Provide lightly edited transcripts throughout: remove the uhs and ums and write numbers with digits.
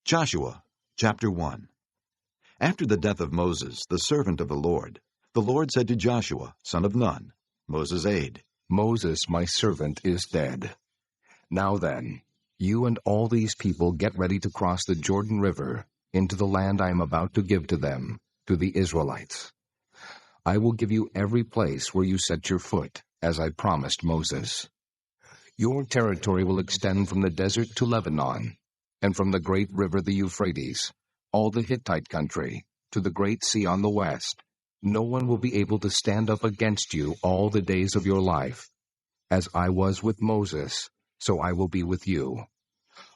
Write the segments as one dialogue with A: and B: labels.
A: Joshua chapter 1. After the death of Moses, the servant of the Lord said to Joshua, son of Nun, Moses' aide,
B: Moses, my servant, is dead. Now then, you and all these people get ready to cross the Jordan River into the land I am about to give to them, to the Israelites. I will give you every place where you set your foot, as I promised Moses. Your territory will extend from the desert to Lebanon, and from the great river the Euphrates, all the Hittite country, to the great sea on the west. No one will be able to stand up against you all the days of your life. As I was with Moses, so I will be with you.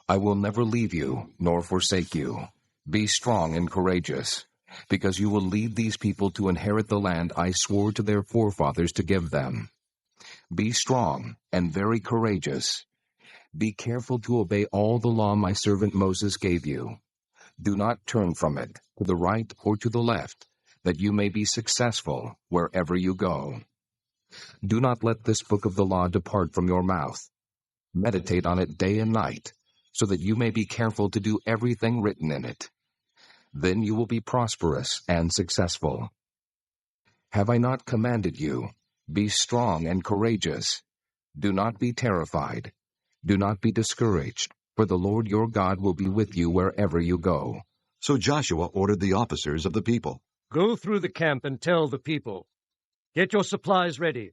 B: I will never leave you nor forsake you. Be strong and courageous, because you will lead these people to inherit the land I swore to their forefathers to give them. Be strong and very courageous. Be careful to obey all the law my servant Moses gave you. Do not turn from it to the right or to the left, that you may be successful wherever you go. Do not let this book of the law depart from your mouth. Meditate on it day and night, so that you may be careful to do everything written in it. Then you will be prosperous and successful. Have I not commanded you? Be strong and courageous. Do not be terrified. Do not be discouraged, for the Lord your God will be with you wherever you go.
A: So Joshua ordered the officers of the people,
C: Go through the camp and tell the people, get your supplies ready.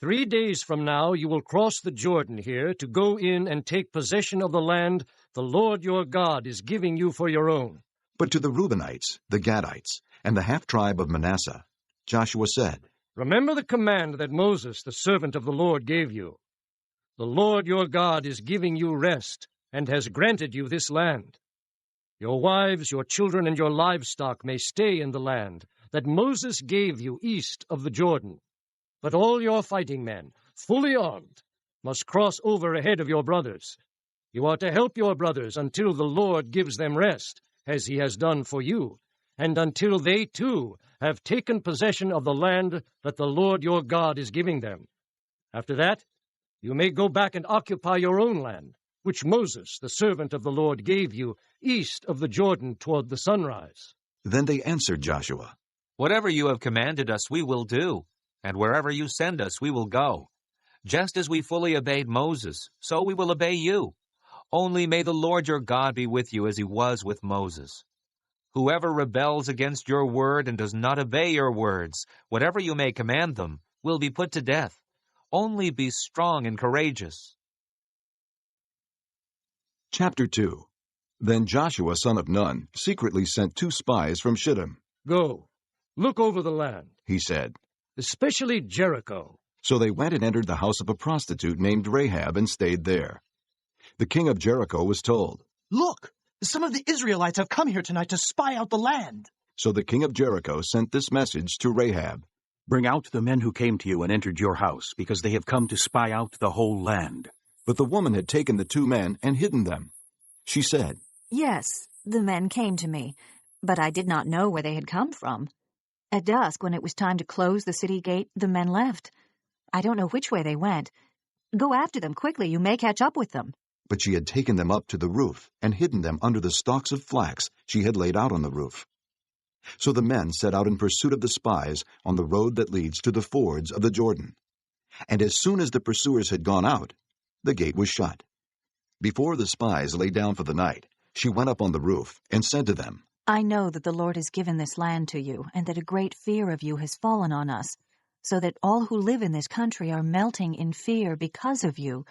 C: 3 days from now you will cross the Jordan here to go in and take possession of the land the Lord your God is giving you for your own.
A: But to the Reubenites, the Gadites, and the half-tribe of Manasseh, Joshua said,
C: Remember the command that Moses, the servant of the Lord, gave you. The Lord your God is giving you rest and has granted you this land. Your wives, your children, and your livestock may stay in the land that Moses gave you east of the Jordan. But all your fighting men, fully armed, must cross over ahead of your brothers. You are to help your brothers until the Lord gives them rest, as he has done for you, and until they too have taken possession of the land that the Lord your God is giving them. After that, you may go back and occupy your own land, which Moses, the servant of the Lord, gave you east of the Jordan toward the sunrise.
A: Then they answered Joshua,
D: Whatever you have commanded us we will do, and wherever you send us we will go. Just as we fully obeyed Moses, so we will obey you. Only may the Lord your God be with you as he was with Moses. Whoever rebels against your word and does not obey your words, whatever you may command them, will be put to death. Only be strong and courageous.
A: Chapter 2. Then Joshua son of Nun secretly sent 2 spies from Shittim.
C: Go, look over the land,
A: He said.
C: especially Jericho.
A: So they went and entered the house of a prostitute named Rahab and stayed there. The king of Jericho was told.
E: Look, some of the Israelites have come here tonight to spy out the land.
A: So the king of Jericho sent this message to Rahab.
F: Bring out the men who came to you and entered your house, because they have come to spy out the whole land.
A: But the woman had taken the 2 men and hidden them. She said,
G: Yes, the men came to me, but I did not know where they had come from. At dusk, when it was time to close the city gate, the men left. I don't know which way they went. Go after them quickly, you may catch up with them.
A: But she had taken them up to the roof and hidden them under the stalks of flax she had laid out on the roof. So the men set out in pursuit of the spies on the road that leads to the fords of the Jordan. And as soon as the pursuers had gone out, the gate was shut. Before the spies lay down for the night, she went up on the roof and said to them,
G: I know that the Lord has given this land to you, and that a great fear of you has fallen on us, so that all who live in this country are melting in fear because of you.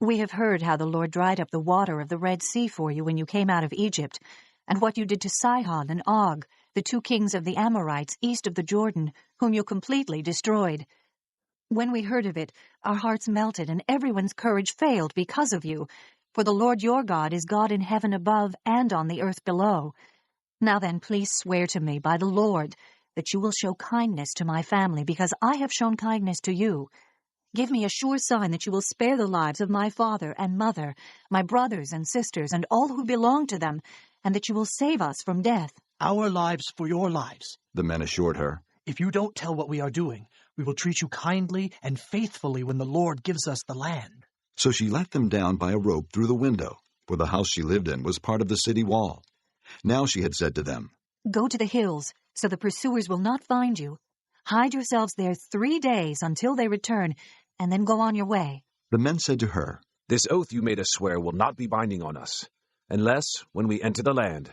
G: We have heard how the Lord dried up the water of the Red Sea for you when you came out of Egypt, and what you did to Sihon and Og, the 2 kings of the Amorites east of the Jordan, whom you completely destroyed. When we heard of it, our hearts melted, and everyone's courage failed because of you. For the Lord your God is God in heaven above and on the earth below. Now then, please swear to me by the Lord that you will show kindness to my family, because I have shown kindness to you. Give me a sure sign that you will spare the lives of my father and mother, my brothers and sisters, and all who belong to them, and that you will save us from death.
E: Our lives for your lives.
A: the men assured her.
E: If you don't tell what we are doing, we will treat you kindly and faithfully when the Lord gives us the land.
A: So she let them down by a rope through the window, for the house she lived in was part of the city wall. Now she had said to them,
G: Go to the hills, so the pursuers will not find you. Hide yourselves there 3 days until they return, and then go on your way.
A: The men said to her,
H: This oath you made us swear will not be binding on us, unless, when we enter the land,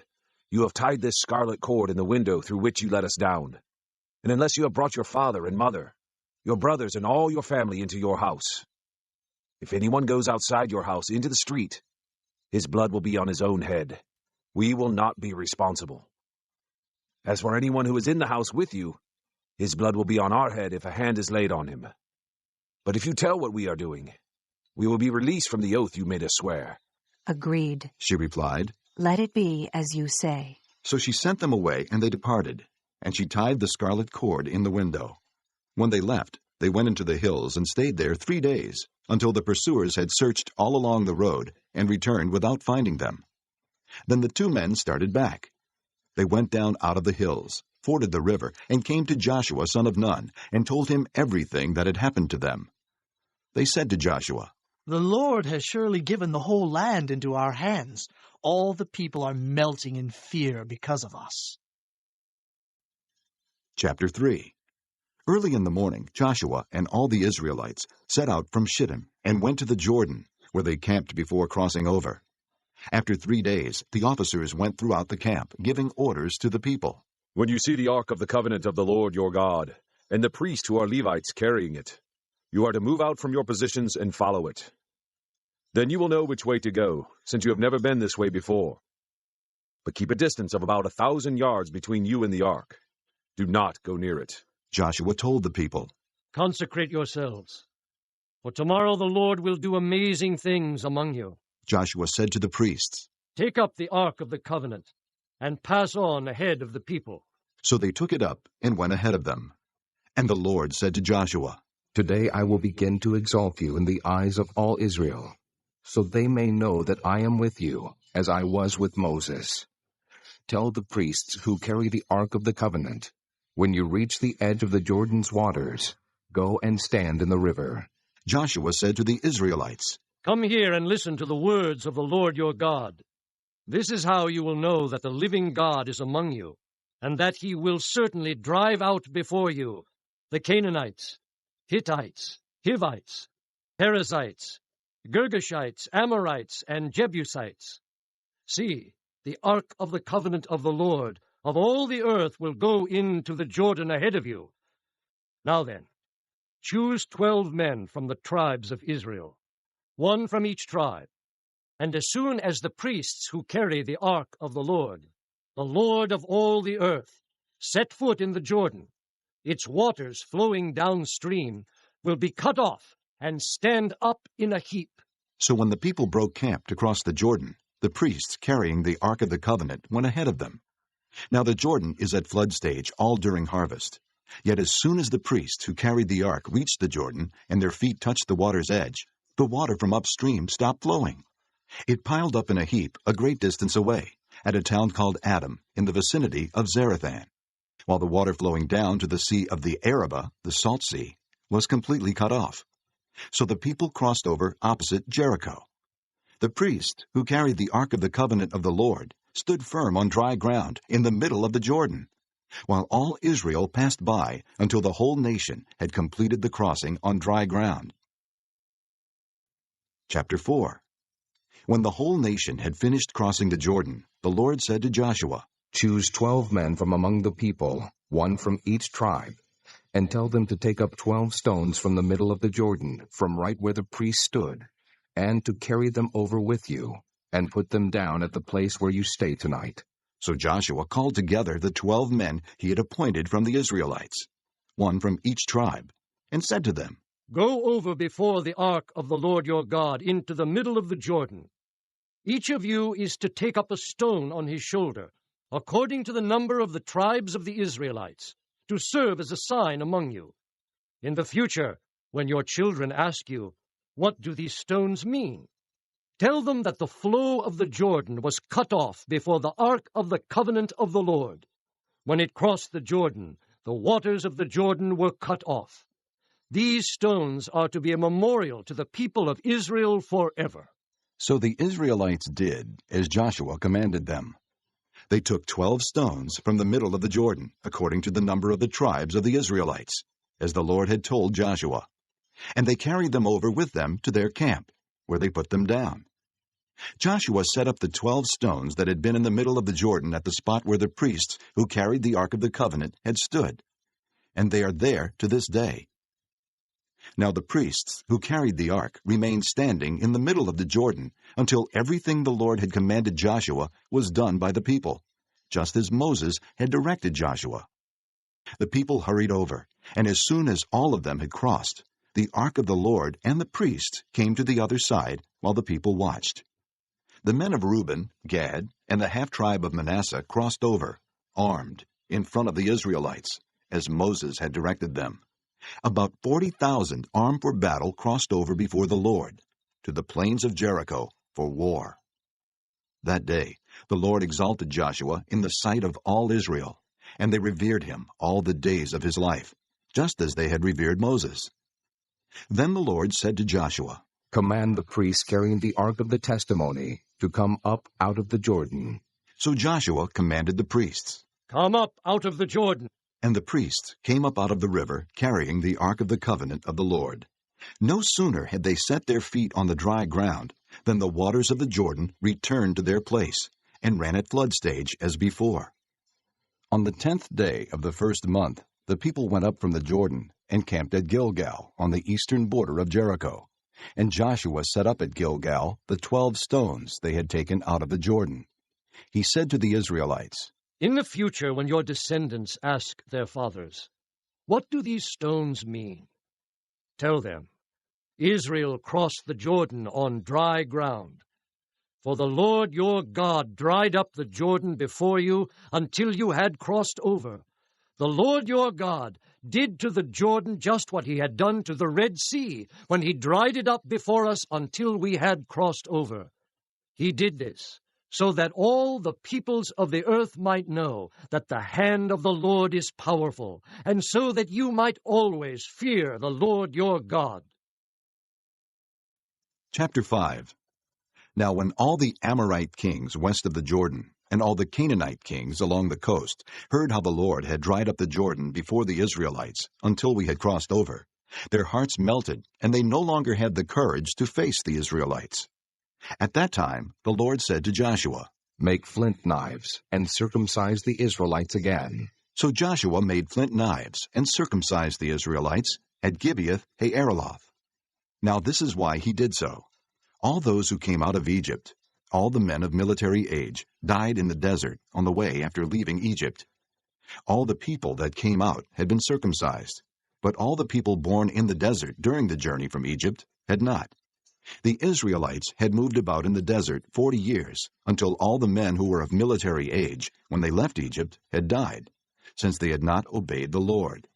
H: you have tied this scarlet cord in the window through which you let us down, and unless you have brought your father and mother, your brothers and all your family into your house. If anyone goes outside your house into the street, his blood will be on his own head. We will not be responsible. As for anyone who is in the house with you, his blood will be on our head if a hand is laid on him. But if you tell what we are doing, we will be released from the oath you made us swear.
G: Agreed,
A: she replied.
G: Let it be as you say.
A: So she sent them away, and they departed, and she tied the scarlet cord in the window. When they left, they went into the hills and stayed there 3 days, until the pursuers had searched all along the road and returned without finding them. Then the 2 men started back. They went down out of the hills, forded the river, and came to Joshua son of Nun, and told him everything that had happened to them. They said to Joshua,
E: The Lord has surely given the whole land into our hands. All the people are melting in fear because of us.
A: Chapter 3. Early in the morning, Joshua and all the Israelites set out from Shittim and went to the Jordan, where they camped before crossing over. After 3 days, the officers went throughout the camp, giving orders to the people.
H: When you see the ark of the covenant of the Lord your God, and the priests who are Levites carrying it, you are to move out from your positions and follow it. Then you will know which way to go, since you have never been this way before. But keep a distance of about 1,000 yards between you and the ark. Do not go near it.
A: Joshua told the people,
C: Consecrate yourselves, for tomorrow the Lord will do amazing things among you.
A: Joshua said to the priests.
C: Take up the Ark of the Covenant, and pass on ahead of the people.
A: So they took it up and went ahead of them. And the Lord said to Joshua,
B: Today I will begin to exalt you in the eyes of all Israel, so they may know that I am with you, as I was with Moses. Tell the priests who carry the Ark of the Covenant, when you reach the edge of the Jordan's waters, go and stand in the river.
A: Joshua said to the Israelites,
C: Come here and listen to the words of the Lord your God. This is how you will know that the living God is among you, and that he will certainly drive out before you the Canaanites, Hittites, Hivites, Perizzites, Girgashites, Amorites, and Jebusites. See, the ark of the covenant of the Lord of all the earth will go into the Jordan ahead of you. Now then, choose 12 men from the tribes of Israel, 1 from each tribe. And as soon as the priests who carry the ark of the Lord of all the earth, set foot in the Jordan, its waters flowing downstream will be cut off and stand up in a heap.
A: So when the people broke camp to cross the Jordan, the priests carrying the Ark of the Covenant went ahead of them. Now the Jordan is at flood stage all during harvest. Yet as soon as the priests who carried the ark reached the Jordan and their feet touched the water's edge, the water from upstream stopped flowing. It piled up in a heap a great distance away, at a town called Adam, in the vicinity of Zarethan, while the water flowing down to the sea of the Arabah, the Salt Sea, was completely cut off. So the people crossed over opposite Jericho. The priest, who carried the Ark of the Covenant of the Lord, stood firm on dry ground in the middle of the Jordan, while all Israel passed by until the whole nation had completed the crossing on dry ground. Chapter 4. When the whole nation had finished crossing the Jordan, the Lord said to Joshua,
B: Choose 12 men from among the people, 1 from each tribe, and tell them to take up 12 stones from the middle of the Jordan, from right where the priest stood, and to carry them over with you, and put them down at the place where you stay tonight.
A: So Joshua called together the 12 men he had appointed from the Israelites, 1 from each tribe, and said to them,
C: Go over before the ark of the Lord your God into the middle of the Jordan. Each of you is to take up a stone on his shoulder, according to the number of the tribes of the Israelites, to serve as a sign among you. In the future, when your children ask you, What do these stones mean? Tell them that the flow of the Jordan was cut off before the ark of the covenant of the Lord. When it crossed the Jordan, the waters of the Jordan were cut off. These stones are to be a memorial to the people of Israel forever.
A: So the Israelites did as Joshua commanded them. They took 12 stones from the middle of the Jordan, according to the number of the tribes of the Israelites, as the Lord had told Joshua. And they carried them over with them to their camp, where they put them down. Joshua set up the 12 stones that had been in the middle of the Jordan at the spot where the priests who carried the Ark of the Covenant had stood, and they are there to this day. Now the priests who carried the ark remained standing in the middle of the Jordan until everything the Lord had commanded Joshua was done by the people, just as Moses had directed Joshua. The people hurried over, and as soon as all of them had crossed, the ark of the Lord and the priests came to the other side while the people watched. The men of Reuben, Gad, and the half-tribe of Manasseh crossed over, armed, in front of the Israelites, as Moses had directed them. About 40,000 armed for battle crossed over before the Lord, to the plains of Jericho for war. That day the Lord exalted Joshua in the sight of all Israel, and they revered him all the days of his life, just as they had revered Moses. Then the Lord said to Joshua,
B: "Command the priests carrying the ark of the testimony to come up out of the Jordan."
A: So Joshua commanded the priests,
C: "Come up out of the Jordan."
A: and the priests came up out of the river carrying the Ark of the Covenant of the Lord. No sooner had they set their feet on the dry ground than the waters of the Jordan returned to their place and ran at flood stage as before. On the 10th day of the first month, the people went up from the Jordan and camped at Gilgal on the eastern border of Jericho. And Joshua set up at Gilgal the 12 stones they had taken out of the Jordan. He said to the Israelites,
C: In the future, when your descendants ask their fathers, "What do these stones mean?" tell them, Israel crossed the Jordan on dry ground. For the Lord your God dried up the Jordan before you until you had crossed over. The Lord your God did to the Jordan just what he had done to the Red Sea when he dried it up before us until we had crossed over. He did this so that all the peoples of the earth might know that the hand of the Lord is powerful, and so that you might always fear the Lord your God.
A: Chapter 5. Now when all the Amorite kings west of the Jordan, and all the Canaanite kings along the coast, heard how the Lord had dried up the Jordan before the Israelites until we had crossed over, their hearts melted, and they no longer had the courage to face the Israelites. At that time the Lord said to Joshua,
B: "Make flint knives and circumcise the Israelites again."
A: So Joshua made flint knives and circumcised the Israelites at Gibeath Haaraloth. Now this is why he did so. All those who came out of Egypt, all the men of military age, died in the desert on the way after leaving Egypt. All the people that came out had been circumcised, but all the people born in the desert during the journey from Egypt had not. The Israelites had moved about in the desert 40 years, until all the men who were of military age, when they left Egypt, had died, since they had not obeyed the Lord.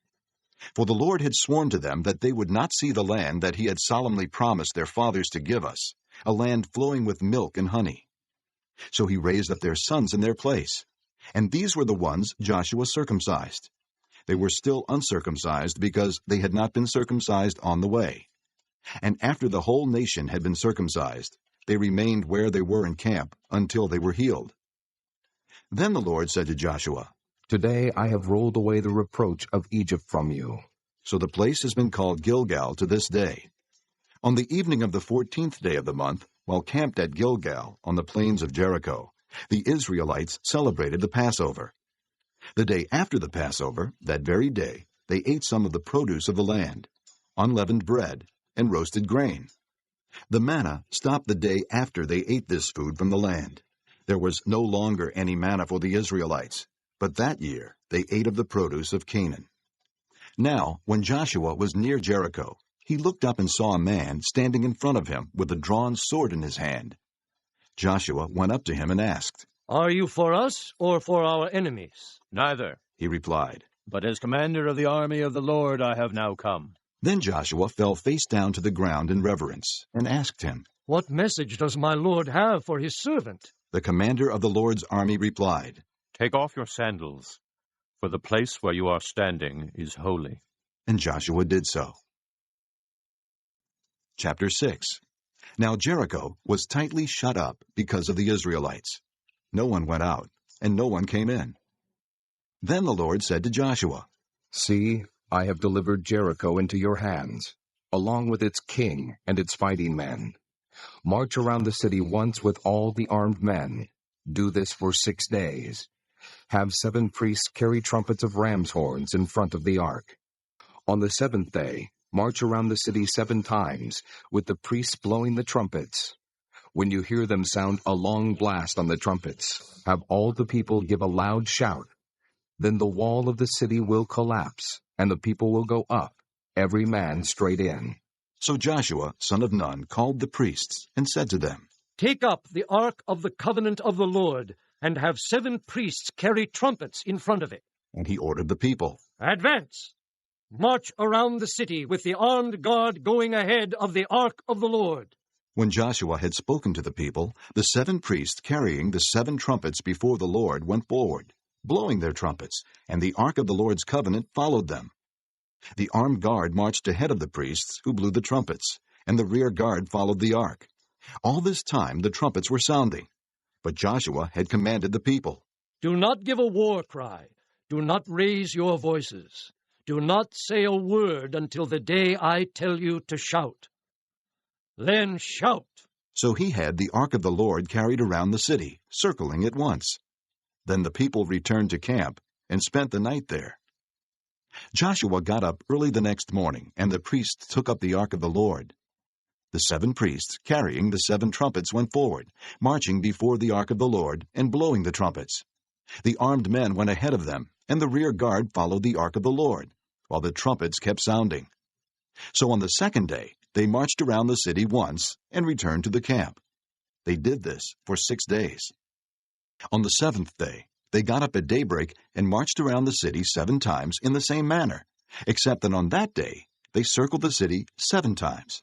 A: For the Lord had sworn to them that they would not see the land that he had solemnly promised their fathers to give us, a land flowing with milk and honey. So he raised up their sons in their place, and these were the ones Joshua circumcised. They were still uncircumcised because they had not been circumcised on the way. And after the whole nation had been circumcised, they remained where they were in camp until they were healed. Then the Lord said to Joshua,
B: "Today I have rolled away the reproach of Egypt from you."
A: So the place has been called Gilgal to this day. On the evening of the 14th day of the month, while camped at Gilgal on the plains of Jericho, the Israelites celebrated the Passover. The day after the Passover, that very day, they ate some of the produce of the land, unleavened bread, and roasted grain. The manna stopped the day after they ate this food from the land. There was no longer any manna for the Israelites, but that year they ate of the produce of Canaan. Now, when Joshua was near Jericho, he looked up and saw a man standing in front of him with a drawn sword in his hand. Joshua went up to him and asked,
C: Are you for us or for our enemies?
F: "Neither,
A: He replied.
F: but as commander of the army of the Lord I have now come."
A: Then Joshua fell face down to the ground in reverence and asked him.
C: What message does my Lord have for his servant?
A: The commander of the Lord's army replied,
I: "Take off your sandals, for the place where you are standing is holy."
A: and Joshua did so. Chapter 6. Now Jericho was tightly shut up because of the Israelites. No one went out, and no one came in. Then the Lord said to Joshua,
B: See, I have delivered Jericho into your hands, along with its king and its fighting men. March around the city once with all the armed men. Do this for 6 days. Have 7 priests carry trumpets of ram's horns in front of the ark. On the 7th day, march around the city 7 times, with the priests blowing the trumpets. When you hear them sound a long blast on the trumpets, have all the people give a loud shout. Then the wall of the city will collapse, and the people will go up, every man straight in.
A: So Joshua, son of Nun, called the priests and said to them,
C: Take up the ark of the covenant of the Lord, and have 7 priests carry trumpets in front of it.
A: And he ordered the people,
C: Advance! March around the city with the armed guard going ahead of the ark of the Lord.
A: When Joshua had spoken to the people, the 7 priests carrying the 7 trumpets before the Lord went forward, blowing their trumpets, and the ark of the Lord's covenant followed them. The armed guard marched ahead of the priests who blew the trumpets, and the rear guard followed the ark. All this time the trumpets were sounding, but Joshua had commanded the people,
C: Do not give a war cry. Do not raise your voices. Do not say a word until the day I tell you to shout. Then shout.
A: So he had the ark of the Lord carried around the city, circling it once. Then the people returned to camp and spent the night there. Joshua got up early the next morning, and the priests took up the ark of the Lord. The 7 priests, carrying the 7 trumpets, went forward, marching before the ark of the Lord and blowing the trumpets. The armed men went ahead of them, and the rear guard followed the ark of the Lord, while the trumpets kept sounding. So on the 2nd day, they marched around the city once and returned to the camp. They did this for 6 days. On the 7th day, they got up at daybreak and marched around the city 7 times in the same manner, except that on that day they circled the city 7 times.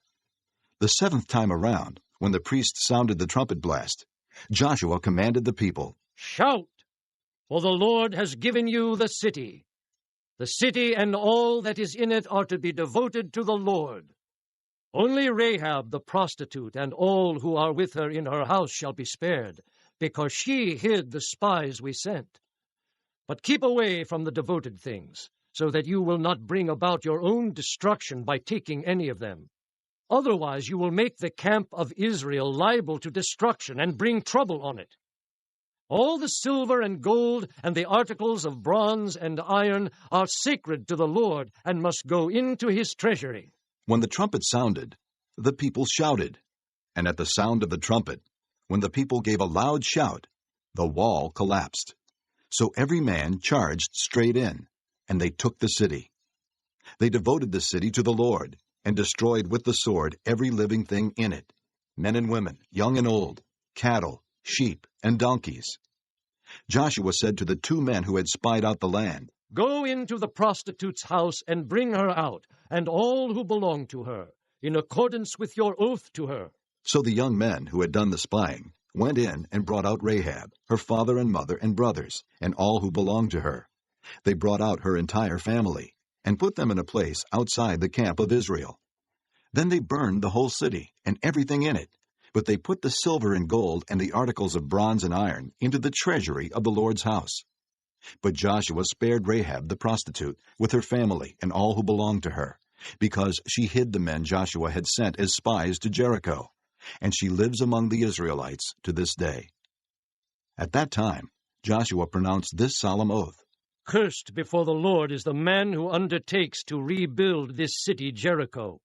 A: The 7th time around, when the priest sounded the trumpet blast, Joshua commanded the people,
C: Shout, for the Lord has given you the city. The city and all that is in it are to be devoted to the Lord. Only Rahab the prostitute and all who are with her in her house shall be spared, because she hid the spies we sent. But keep away from the devoted things, so that you will not bring about your own destruction by taking any of them. Otherwise you will make the camp of Israel liable to destruction and bring trouble on it. All the silver and gold and the articles of bronze and iron are sacred to the Lord and must go into his treasury.
A: When the trumpet sounded, the people shouted. And at the sound of the trumpet, when the people gave a loud shout, the wall collapsed. So every man charged straight in, and they took the city. They devoted the city to the Lord, and destroyed with the sword every living thing in it, men and women, young and old, cattle, sheep, and donkeys. Joshua said to the 2 men who had spied out the land,
C: Go into the prostitute's house and bring her out, and all who belong to her, in accordance with your oath to her.
A: So the young men who had done the spying went in and brought out Rahab, her father and mother and brothers, and all who belonged to her. They brought out her entire family, and put them in a place outside the camp of Israel. Then they burned the whole city, and everything in it, but they put the silver and gold and the articles of bronze and iron into the treasury of the Lord's house. But Joshua spared Rahab the prostitute, with her family and all who belonged to her, because she hid the men Joshua had sent as spies to Jericho, and she lives among the Israelites to this day. At that time, Joshua pronounced this solemn oath,
C: Cursed before the Lord is the man who undertakes to rebuild this city Jericho.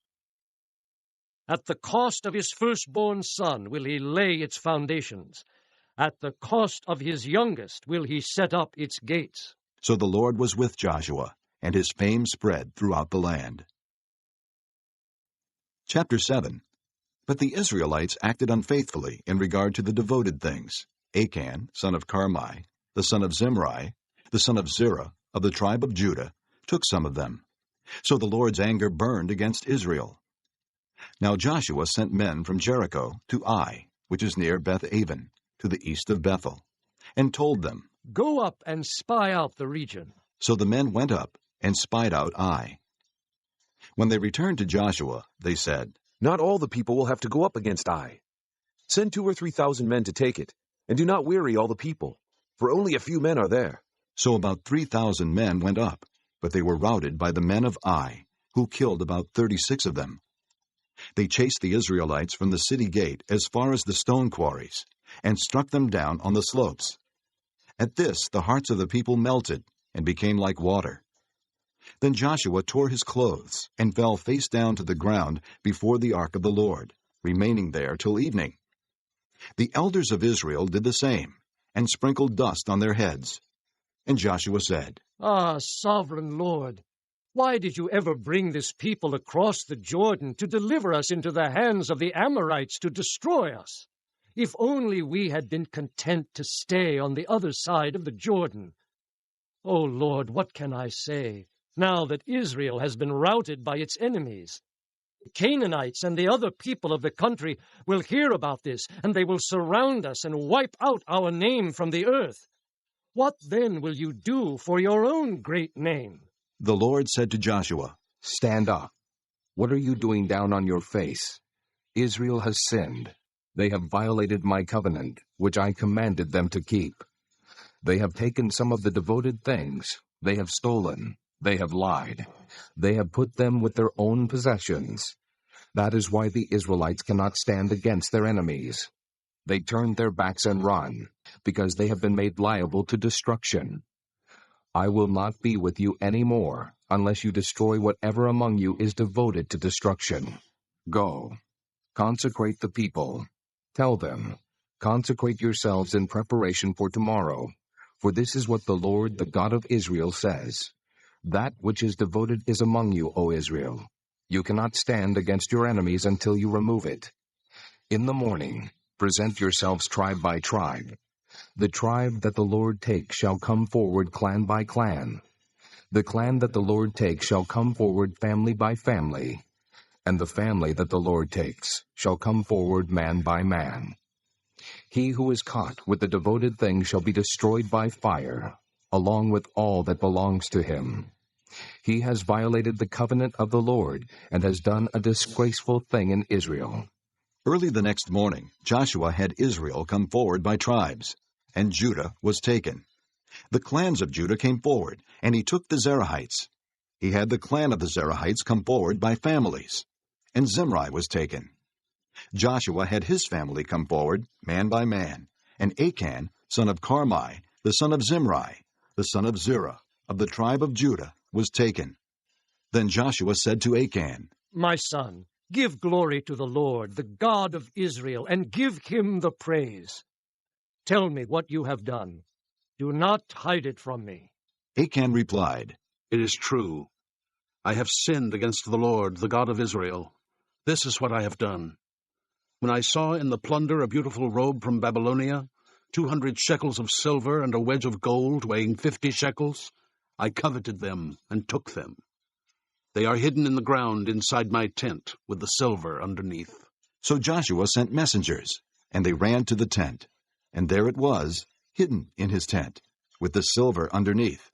C: At the cost of his firstborn son will he lay its foundations. At the cost of his youngest will he set up its gates.
A: So the Lord was with Joshua, and his fame spread throughout the land. Chapter 7. But the Israelites acted unfaithfully in regard to the devoted things. Achan, son of Carmi, the son of Zimri, the son of Zerah, of the tribe of Judah, took some of them. So the Lord's anger burned against Israel. Now Joshua sent men from Jericho to Ai, which is near Beth-aven, to the east of Bethel, and told them,
C: Go up and spy out the region.
A: So the men went up and spied out Ai. When they returned to Joshua, they said,
H: Not all the people will have to go up against Ai. Send 2,000 or 3,000 men to take it, and do not weary all the people, for only a few men are there.
A: So about 3,000 men went up, but they were routed by the men of Ai, who killed about 36 of them. They chased the Israelites from the city gate as far as the stone quarries, and struck them down on the slopes. At this the hearts of the people melted and became like water. Then Joshua tore his clothes and fell face down to the ground before the ark of the Lord, remaining there till evening. The elders of Israel did the same, and sprinkled dust on their heads. And Joshua said,
C: Ah, sovereign Lord, why did you ever bring this people across the Jordan to deliver us into the hands of the Amorites to destroy us? If only we had been content to stay on the other side of the Jordan. O Lord, what can I say, now that Israel has been routed by its enemies? The Canaanites and the other people of the country will hear about this, and they will surround us and wipe out our name from the earth. What then will you do for your own great name?
A: The Lord said to Joshua,
B: Stand up. What are you doing down on your face? Israel has sinned. They have violated my covenant, which I commanded them to keep. They have taken some of the devoted things. They have stolen. They have lied. They have put them with their own possessions. That is why the Israelites cannot stand against their enemies. They turn their backs and run, because they have been made liable to destruction. I will not be with you any more, unless you destroy whatever among you is devoted to destruction. Go, consecrate the people. Tell them, consecrate yourselves in preparation for tomorrow, for this is what the Lord, the God of Israel, says. That which is devoted is among you, O Israel. You cannot stand against your enemies until you remove it. In the morning, present yourselves tribe by tribe. The tribe that the Lord takes shall come forward clan by clan. The clan that the Lord takes shall come forward family by family. And the family that the Lord takes shall come forward man by man. He who is caught with the devoted thing shall be destroyed by fire, along with all that belongs to him. He has violated the covenant of the Lord and has done a disgraceful thing in Israel.
A: Early the next morning, Joshua had Israel come forward by tribes, and Judah was taken. The clans of Judah came forward, and he took the Zerahites. He had the clan of the Zerahites come forward by families, and Zimri was taken. Joshua had his family come forward, man by man, and Achan, son of Carmi, the son of Zimri, the son of Zerah, of the tribe of Judah, was taken. Then Joshua said to Achan,
C: My son, give glory to the Lord, the God of Israel, and give him the praise. Tell me what you have done. Do not hide it from me.
A: Achan replied,
F: It is true. I have sinned against the Lord, the God of Israel. This is what I have done. When I saw in the plunder a beautiful robe from Babylonia, 200 shekels of silver and a wedge of gold weighing 50 shekels, I coveted them and took them. They are hidden in the ground inside my tent with the silver underneath.
A: So Joshua sent messengers, and they ran to the tent, and there it was, hidden in his tent, with the silver underneath.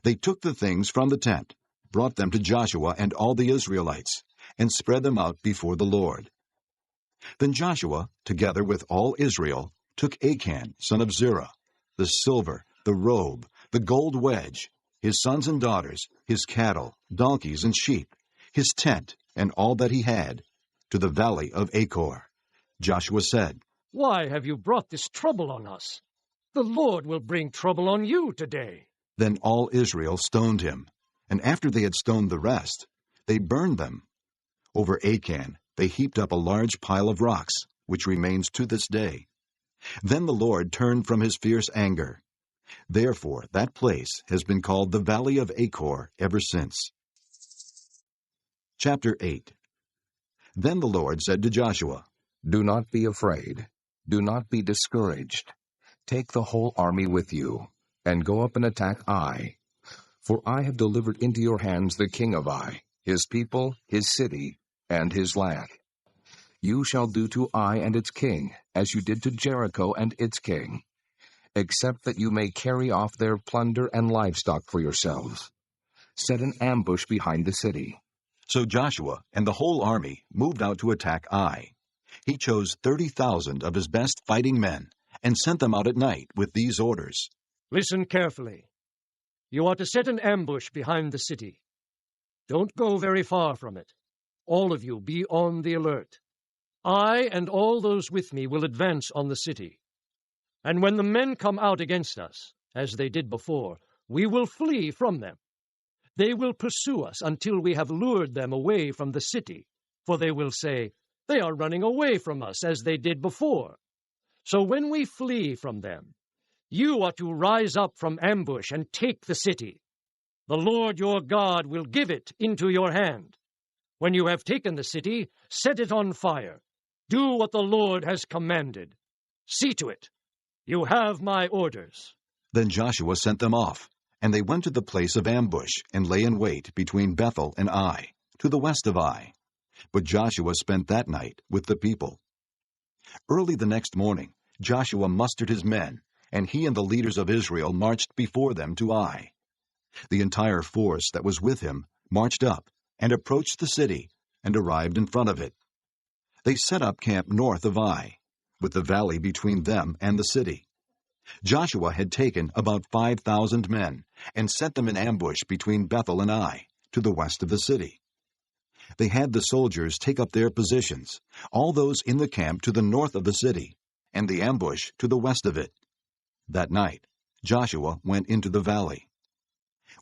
A: They took the things from the tent, brought them to Joshua and all the Israelites, and spread them out before the Lord. Then Joshua, together with all Israel, took Achan, son of Zerah, the silver, the robe, the gold wedge, his sons and daughters, his cattle, donkeys, and sheep, his tent, and all that he had, to the valley of Achor. Joshua said,
C: Why have you brought this trouble on us? The Lord will bring trouble on you today.
A: Then all Israel stoned him, and after they had stoned the rest, they burned them. Over Achan they heaped up a large pile of rocks, which remains to this day. Then the Lord turned from his fierce anger. Therefore that place has been called the Valley of Achor ever since. Chapter 8. Then the Lord said to Joshua,
B: Do not be afraid. Do not be discouraged. Take the whole army with you, and go up and attack Ai. For I have delivered into your hands the king of Ai, his people, his city, and his land. You shall do to Ai and its king as you did to Jericho and its king, except that you may carry off their plunder and livestock for yourselves. Set an ambush behind the city.
A: So Joshua and the whole army moved out to attack Ai. He chose 30,000 of his best fighting men and sent them out at night with these orders.
C: Listen carefully. You are to set an ambush behind the city. Don't go very far from it. All of you be on the alert. I and all those with me will advance on the city. And when the men come out against us, as they did before, we will flee from them. They will pursue us until we have lured them away from the city, for they will say, "They are running away from us as they did before." So when we flee from them, you are to rise up from ambush and take the city. The Lord your God will give it into your hand. When you have taken the city, set it on fire. Do what the Lord has commanded. See to it. You have my orders.
A: Then Joshua sent them off, and they went to the place of ambush and lay in wait between Bethel and Ai, to the west of Ai. But Joshua spent that night with the people. Early the next morning, Joshua mustered his men, and he and the leaders of Israel marched before them to Ai. The entire force that was with him marched up and approached the city and arrived in front of it. They set up camp north of Ai, with the valley between them and the city. Joshua had taken about 5,000 men and set them in ambush between Bethel and Ai, to the west of the city. They had the soldiers take up their positions, all those in the camp to the north of the city, and the ambush to the west of it. That night, Joshua went into the valley.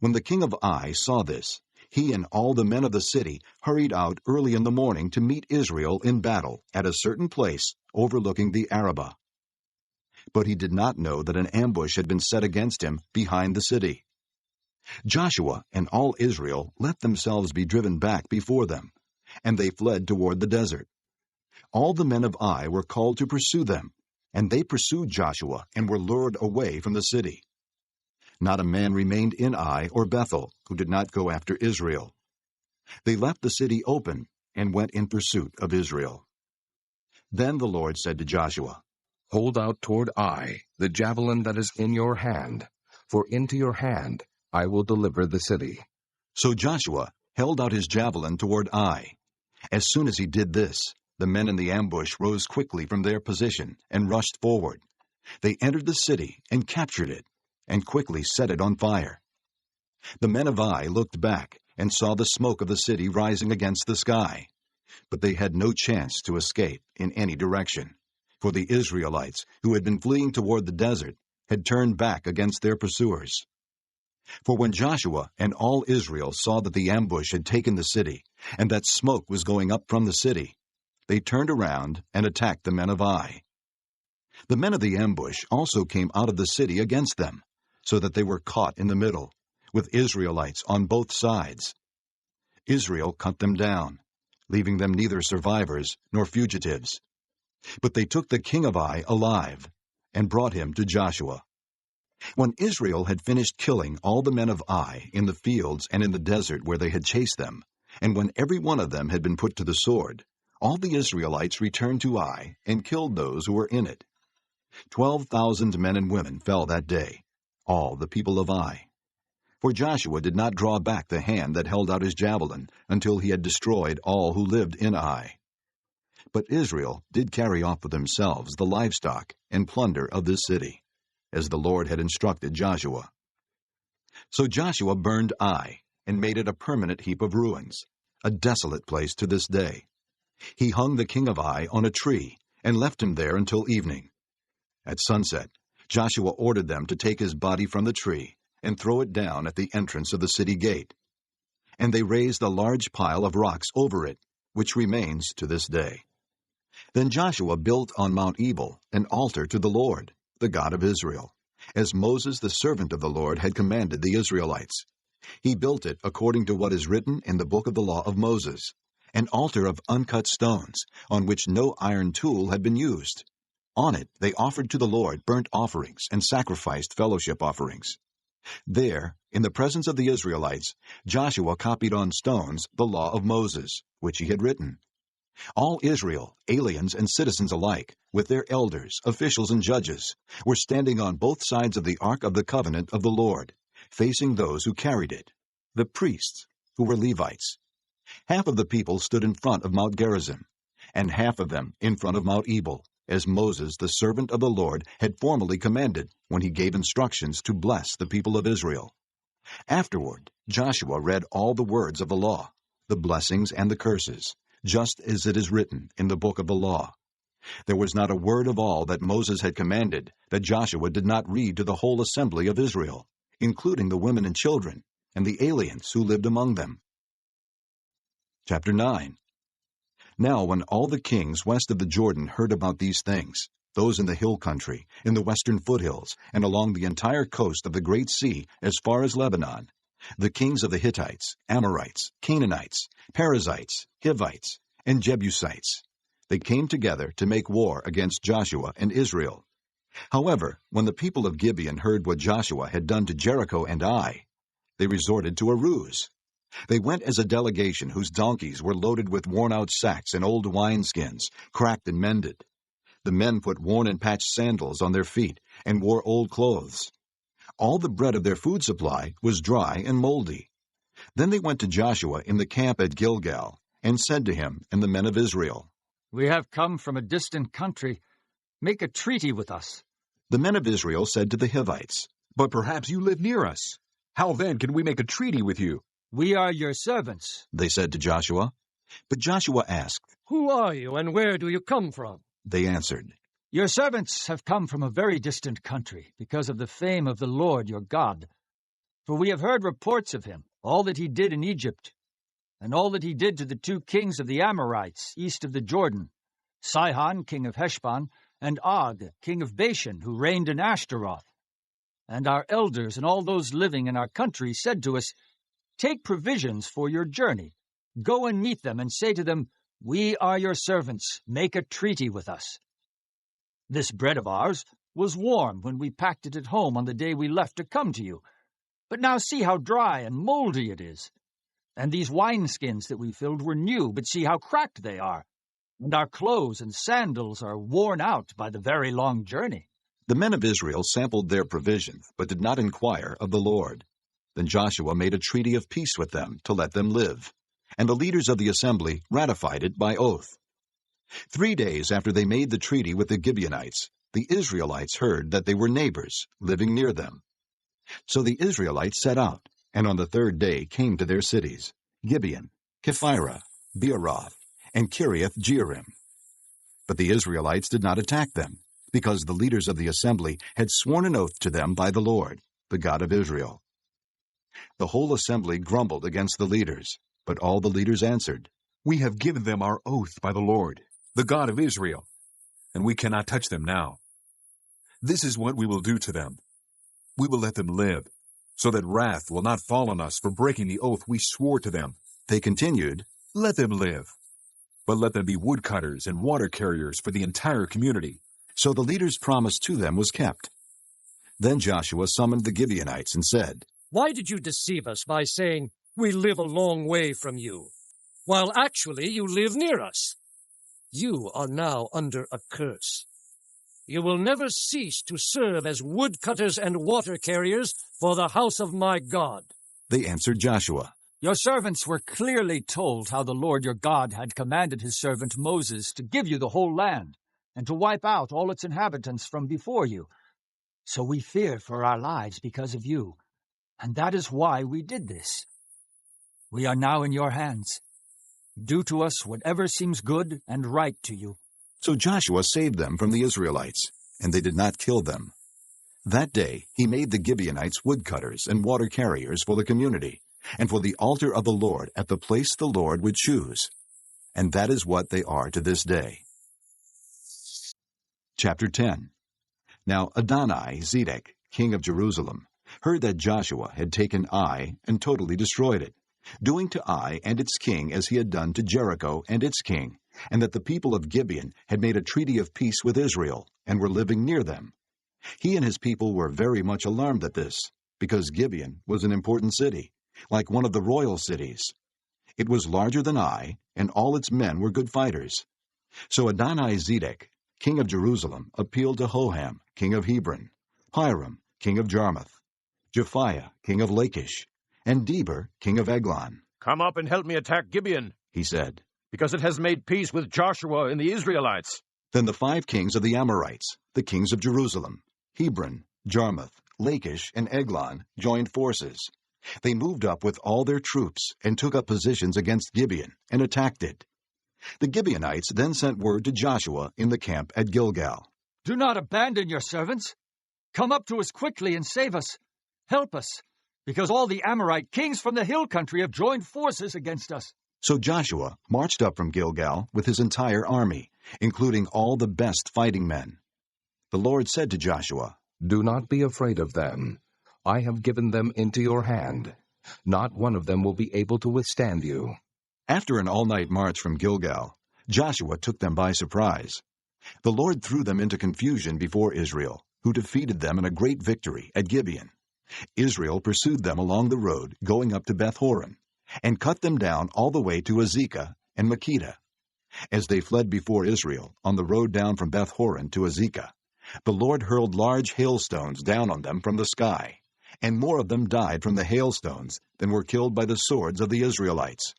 A: When the king of Ai saw this, he and all the men of the city hurried out early in the morning to meet Israel in battle at a certain place overlooking the Arabah. But he did not know that an ambush had been set against him behind the city. Joshua and all Israel let themselves be driven back before them, and they fled toward the desert. All the men of Ai were called to pursue them, and they pursued Joshua and were lured away from the city. Not a man remained in Ai or Bethel who did not go after Israel. They left the city open and went in pursuit of Israel. Then the Lord said to Joshua,
B: Hold out toward Ai the javelin that is in your hand, for into your hand I will deliver the city.
A: So Joshua held out his javelin toward Ai. As soon as he did this, the men in the ambush rose quickly from their position and rushed forward. They entered the city and captured it, and quickly set it on fire. The men of Ai looked back and saw the smoke of the city rising against the sky, but they had no chance to escape in any direction, for the Israelites, who had been fleeing toward the desert, had turned back against their pursuers. For when Joshua and all Israel saw that the ambush had taken the city, and that smoke was going up from the city, they turned around and attacked the men of Ai. The men of the ambush also came out of the city against them, so that they were caught in the middle, with Israelites on both sides. Israel cut them down, leaving them neither survivors nor fugitives. But they took the king of Ai alive, and brought him to Joshua. When Israel had finished killing all the men of Ai in the fields and in the desert where they had chased them, and when every one of them had been put to the sword, all the Israelites returned to Ai and killed those who were in it. 12,000 men and women fell that day, all the people of Ai. For Joshua did not draw back the hand that held out his javelin until he had destroyed all who lived in Ai. But Israel did carry off for themselves the livestock and plunder of this city, as the Lord had instructed Joshua. So Joshua burned Ai and made it a permanent heap of ruins, a desolate place to this day. He hung the king of Ai on a tree and left him there until evening. At sunset, Joshua ordered them to take his body from the tree and throw it down at the entrance of the city gate. And they raised a large pile of rocks over it, which remains to this day. Then Joshua built on Mount Ebal an altar to the Lord, the God of Israel, as Moses the servant of the Lord had commanded the Israelites. He built it according to what is written in the book of the law of Moses, an altar of uncut stones, on which no iron tool had been used. On it they offered to the Lord burnt offerings and sacrificed fellowship offerings. There, in the presence of the Israelites, Joshua copied on stones the law of Moses, which he had written. All Israel, aliens and citizens alike, with their elders, officials, and judges, were standing on both sides of the Ark of the Covenant of the Lord, facing those who carried it, the priests, who were Levites. Half of the people stood in front of Mount Gerizim, and half of them in front of Mount Ebal, as Moses, the servant of the Lord, had formerly commanded when he gave instructions to bless the people of Israel. Afterward, Joshua read all the words of the law, the blessings and the curses, just as it is written in the book of the law. There was not a word of all that Moses had commanded that Joshua did not read to the whole assembly of Israel, including the women and children, and the aliens who lived among them. Chapter 9. Now when all the kings west of the Jordan heard about these things, those in the hill country, in the western foothills, and along the entire coast of the Great Sea as far as Lebanon, the kings of the Hittites, Amorites, Canaanites, Perizzites, Hivites, and Jebusites, they came together to make war against Joshua and Israel. However, when the people of Gibeon heard what Joshua had done to Jericho and Ai, they resorted to a ruse. They went as a delegation whose donkeys were loaded with worn-out sacks and old wineskins, cracked and mended. The men put worn and patched sandals on their feet and wore old clothes. All the bread of their food supply was dry and moldy. Then they went to Joshua in the camp at Gilgal and said to him and the men of Israel,
J: "We have come from a distant country. Make a treaty with us."
A: The men of Israel said to the Hivites,
H: "But perhaps you live near us. How then can we make a treaty with you?"
J: "We are your servants,"
A: they said to Joshua. But Joshua asked,
C: "Who are you, and where do you come from?"
A: They answered,
J: "Your servants have come from a very distant country because of the fame of the Lord your God. For we have heard reports of him, all that he did in Egypt, and all that he did to the 2 kings of the Amorites east of the Jordan, Sihon, king of Heshbon, and Og, king of Bashan, who reigned in Ashtaroth. And our elders and all those living in our country said to us, 'Take provisions for your journey. Go and meet them and say to them, "We are your servants. Make a treaty with us." This bread of ours was warm when we packed it at home on the day we left to come to you. But now see how dry and moldy it is. And these wineskins that we filled were new, but see how cracked they are. And our clothes and sandals are worn out by the very long journey.'"
A: The men of Israel sampled their provisions, but did not inquire of the Lord. Then Joshua made a treaty of peace with them to let them live, and the leaders of the assembly ratified it by oath. 3 days after they made the treaty with the Gibeonites, the Israelites heard that they were neighbors, living near them. So the Israelites set out, and on the 3rd day came to their cities, Gibeon, Kephirah, Beeroth, and Kiriath-Jearim. But the Israelites did not attack them, because the leaders of the assembly had sworn an oath to them by the Lord, the God of Israel. The whole assembly grumbled against the leaders, but all the leaders answered,
H: "We have given them our oath by the Lord, the God of Israel, and we cannot touch them now. This is what we will do to them. We will let them live, so that wrath will not fall on us for breaking the oath we swore to them."
A: They continued,
H: "Let them live, but let them be woodcutters and water carriers for the entire community."
A: So the leader's promise to them was kept. Then Joshua summoned the Gibeonites and said,
C: "Why did you deceive us by saying, 'We live a long way from you,' while actually you live near us? You are now under a curse. You will never cease to serve as woodcutters and water carriers for the house of my God."
A: They answered Joshua,
J: "Your servants were clearly told how the Lord your God had commanded his servant Moses to give you the whole land, and to wipe out all its inhabitants from before you. So we feared for our lives because of you, and that is why we did this. We are now in your hands. Do to us whatever seems good and right to you."
A: So Joshua saved them from the Israelites, and they did not kill them. That day he made the Gibeonites woodcutters and water carriers for the community, and for the altar of the Lord at the place the Lord would choose. And that is what they are to this day. Chapter 10. Now Adoni-Zedek, king of Jerusalem, heard that Joshua had taken Ai and totally destroyed it, doing to Ai and its king as he had done to Jericho and its king, and that the people of Gibeon had made a treaty of peace with Israel and were living near them. He and his people were very much alarmed at this, because Gibeon was an important city, like one of the royal cities. It was larger than Ai, and all its men were good fighters. So Adoni-Zedek, king of Jerusalem, appealed to Hoham, king of Hebron, Hiram, king of Jarmuth, Japhiah, king of Lachish, and Deber, king of Eglon,
I: "Come up and help me attack Gibeon,"
A: he said.
I: "because it has made peace with Joshua and the Israelites."
A: Then the 5 kings of the Amorites, the kings of Jerusalem, Hebron, Jarmuth, Lachish, and Eglon, joined forces. They moved up with all their troops and took up positions against Gibeon and attacked it. The Gibeonites then sent word to Joshua in the camp at Gilgal.
J: "Do not abandon your servants. Come up to us quickly and save us. Help us, because all the Amorite kings from the hill country have joined forces against us."
A: So Joshua marched up from Gilgal with his entire army, including all the best fighting men. The Lord said to Joshua,
B: Do not be afraid of them. I have given them into your hand. Not one of them will be able to withstand you.
A: After an all-night march from Gilgal, Joshua took them by surprise. The Lord threw them into confusion before Israel, who defeated them in a great victory at Gibeon. Israel pursued them along the road going up to Beth-horon, and cut them down all the way to Azekah and Makkedah. As they fled before Israel on the road down from Beth-horon to Azekah, the Lord hurled large hailstones down on them from the sky, and more of them died from the hailstones than were killed by the swords of the Israelites.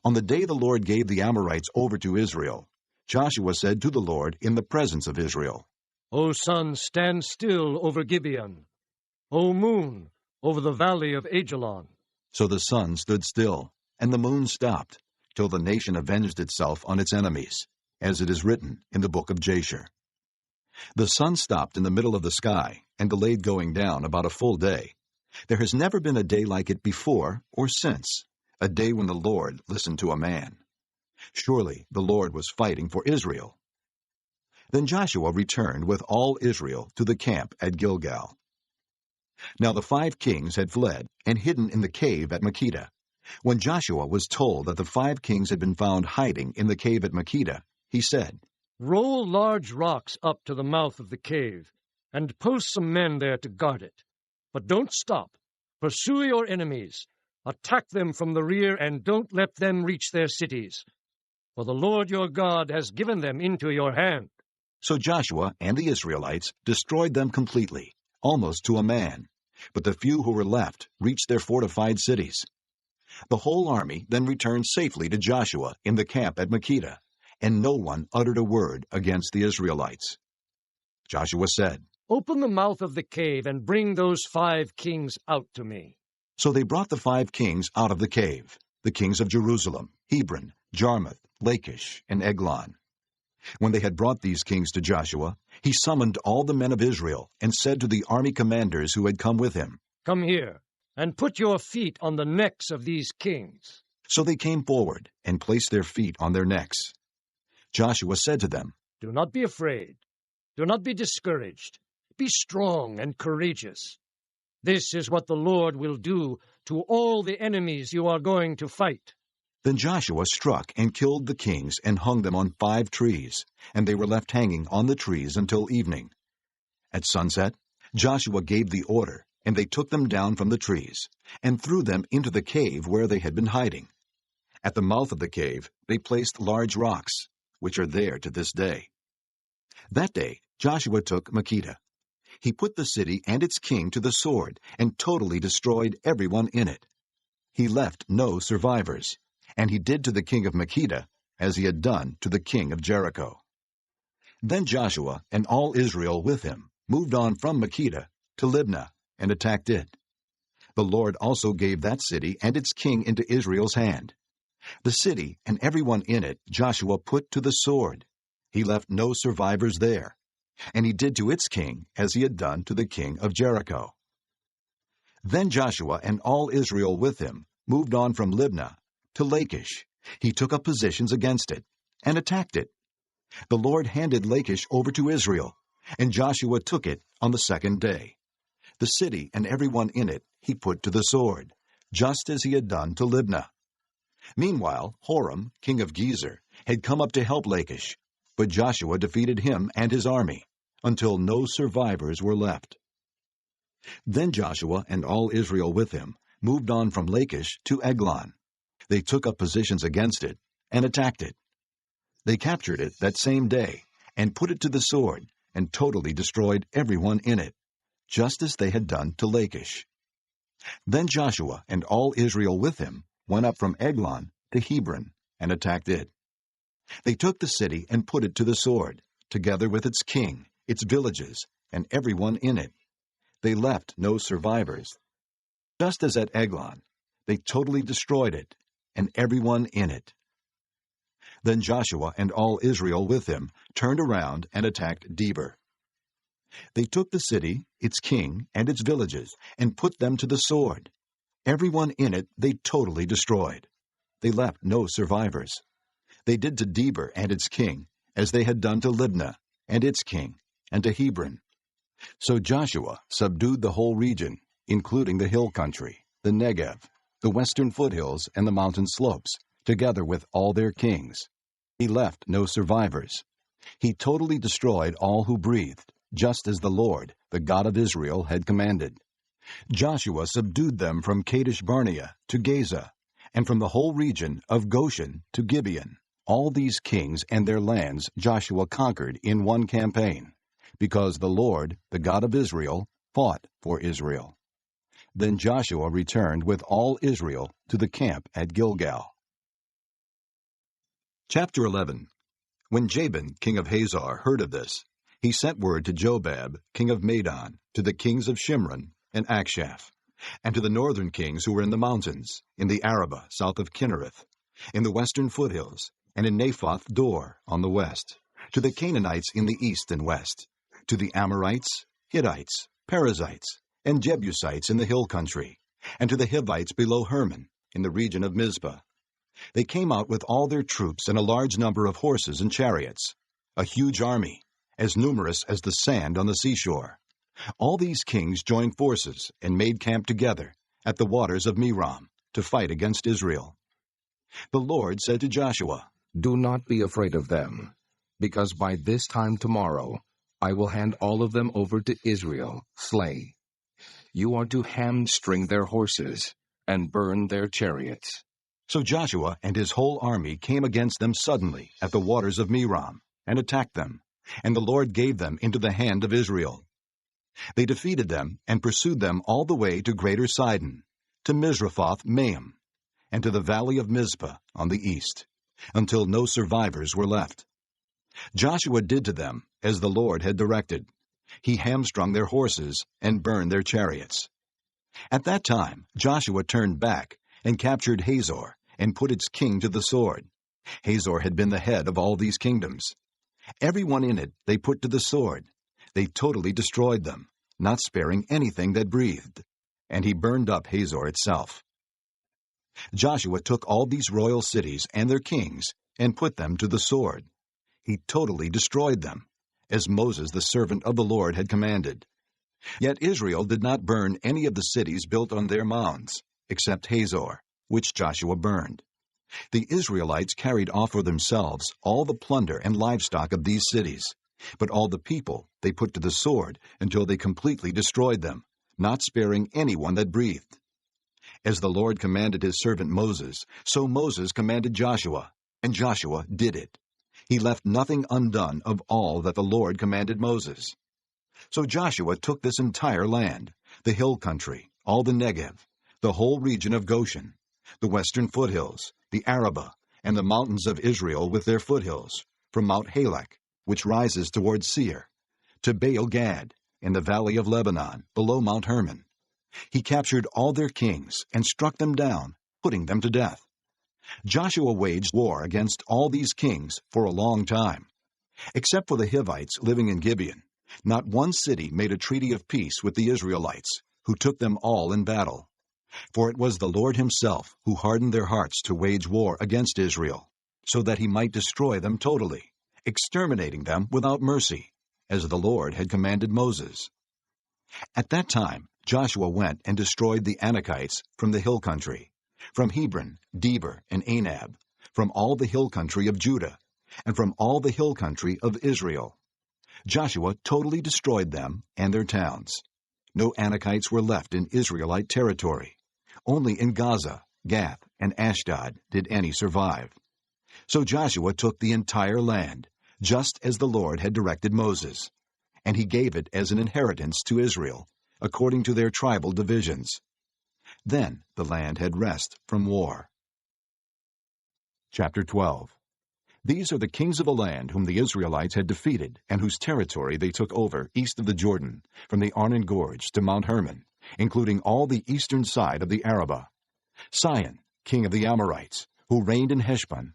A: On the day the Lord gave the Amorites over to Israel, Joshua said to the Lord in the presence of Israel,
C: O sun, stand still over Gibeon. O moon, over the valley of Ajalon.
A: So the sun stood still, and the moon stopped, till the nation avenged itself on its enemies, as it is written in the book of Jasher. The sun stopped in the middle of the sky and delayed going down about a full day. There has never been a day like it before or since, a day when the Lord listened to a man. Surely the Lord was fighting for Israel. Then Joshua returned with all Israel to the camp at Gilgal. Now the 5 kings had fled and hidden in the cave at Makkedah. When Joshua was told that the 5 kings had been found hiding in the cave at Makkedah, he said,
C: Roll large rocks up to the mouth of the cave, and post some men there to guard it. But don't stop. Pursue your enemies. Attack them from the rear, and don't let them reach their cities. For the Lord your God has given them into your hand.
A: So Joshua and the Israelites destroyed them completely, almost to a man. But the few who were left reached their fortified cities. The whole army then returned safely to Joshua in the camp at Makkedah, and no one uttered a word against the Israelites. Joshua said,
C: Open the mouth of the cave and bring those 5 kings out to me.
A: So they brought the 5 kings out of the cave, the kings of Jerusalem, Hebron, Jarmuth, Lachish, and Eglon. When they had brought these kings to Joshua, he summoned all the men of Israel and said to the army commanders who had come with him,
C: Come here, and put your feet on the necks of these kings.
A: So they came forward and placed their feet on their necks. Joshua said to them,
C: Do not be afraid. Do not be discouraged. Be strong and courageous. This is what the Lord will do to all the enemies you are going to fight.
A: Then Joshua struck and killed the kings and hung them on 5 trees, and they were left hanging on the trees until evening. At sunset, Joshua gave the order, and they took them down from the trees, and threw them into the cave where they had been hiding. At the mouth of the cave they placed large rocks, which are there to this day. That day Joshua took Makkedah. He put the city and its king to the sword, and totally destroyed everyone in it. He left no survivors, and he did to the king of Makkedah as he had done to the king of Jericho. Then Joshua and all Israel with him moved on from Makkedah to Libnah and attacked it. The Lord also gave that city and its king into Israel's hand. The city and everyone in it Joshua put to the sword. He left no survivors there, and he did to its king as he had done to the king of Jericho. Then Joshua and all Israel with him moved on from Libnah to Lachish. He took up positions against it and attacked it. The Lord handed Lachish over to Israel, and Joshua took it on the 2nd day. The city and everyone in it he put to the sword, just as he had done to Libnah. Meanwhile, Horam, king of Gezer, had come up to help Lachish, but Joshua defeated him and his army, until no survivors were left. Then Joshua and all Israel with him moved on from Lachish to Eglon. They took up positions against it and attacked it. They captured it that same day and put it to the sword and totally destroyed everyone in it, just as they had done to Lachish. Then Joshua and all Israel with him went up from Eglon to Hebron and attacked it. They took the city and put it to the sword, together with its king, its villages, and everyone in it. They left no survivors. Just as at Eglon, they totally destroyed it, and everyone in it. Then Joshua and all Israel with him turned around and attacked Debir. They took the city, its king, and its villages, and put them to the sword. Everyone in it they totally destroyed. They left no survivors. They did to Debir and its king as they had done to Libnah and its king, and to Hebron. So Joshua subdued the whole region, including the hill country, the Negev, the western foothills, and the mountain slopes, together with all their kings. He left no survivors. He totally destroyed all who breathed, just as the Lord, the God of Israel, had commanded. Joshua subdued them from Kadesh Barnea to Gaza, and from the whole region of Goshen to Gibeon. All these kings and their lands Joshua conquered in one campaign, because the Lord, the God of Israel, fought for Israel. Then Joshua returned with all Israel to the camp at Gilgal. Chapter 11. When Jabin, king of Hazor, heard of this, he sent word to Jobab, king of Madon, to the kings of Shimron and Akshaph, and to the northern kings who were in the mountains, in the Arabah south of Kinnereth, in the western foothills, and in Naphoth Dor on the west, to the Canaanites in the east and west, to the Amorites, Hittites, Perizzites, and Jebusites in the hill country, and to the Hivites below Hermon, in the region of Mizpah. They came out with all their troops and a large number of horses and chariots, a huge army, as numerous as the sand on the seashore. All these kings joined forces and made camp together at the waters of Merom to fight against Israel. The Lord said to Joshua,
B: Do not be afraid of them, because by this time tomorrow I will hand all of them over to Israel, slay. You are to hamstring their horses and burn their chariots.
A: So Joshua and his whole army came against them suddenly at the waters of Merom and attacked them, and the Lord gave them into the hand of Israel. They defeated them and pursued them all the way to Greater Sidon, to Misrephoth-Maim, and to the valley of Mizpah on the east, until no survivors were left. Joshua did to them as the Lord had directed. He hamstrung their horses and burned their chariots. At that time Joshua turned back and captured Hazor and put its king to the sword. Hazor had been the head of all these kingdoms. Everyone in it they put to the sword. They totally destroyed them, not sparing anything that breathed. And he burned up Hazor itself. Joshua took all these royal cities and their kings and put them to the sword. He totally destroyed them, as Moses the servant of the Lord had commanded. Yet Israel did not burn any of the cities built on their mounds, except Hazor, which Joshua burned. The Israelites carried off for themselves all the plunder and livestock of these cities, but all the people they put to the sword until they completely destroyed them, not sparing anyone that breathed. As the Lord commanded his servant Moses, so Moses commanded Joshua, and Joshua did it. He left nothing undone of all that the Lord commanded Moses. So Joshua took this entire land, the hill country, all the Negev, the whole region of Goshen, the western foothills, the Arabah, and the mountains of Israel with their foothills, from Mount Halak, which rises toward Seir, to Baal-Gad, in the valley of Lebanon, below Mount Hermon. He captured all their kings and struck them down, putting them to death. Joshua waged war against all these kings for a long time. Except for the Hivites living in Gibeon, not one city made a treaty of peace with the Israelites, who took them all in battle. For it was the Lord himself who hardened their hearts to wage war against Israel, so that he might destroy them totally, exterminating them without mercy, as the Lord had commanded Moses. At that time Joshua went and destroyed the Anakites from the hill country, from Hebron, Debir, and Anab, from all the hill country of Judah, and from all the hill country of Israel. Joshua totally destroyed them and their towns. No Anakites were left in Israelite territory. Only in Gaza, Gath, and Ashdod did any survive. So Joshua took the entire land, just as the Lord had directed Moses, and he gave it as an inheritance to Israel, according to their tribal divisions. Then the land had rest from war. Chapter 12. These are the kings of the land whom the Israelites had defeated and whose territory they took over east of the Jordan, from the Arnon Gorge to Mount Hermon, including all the eastern side of the Arabah. Sihon, king of the Amorites, who reigned in Heshbon.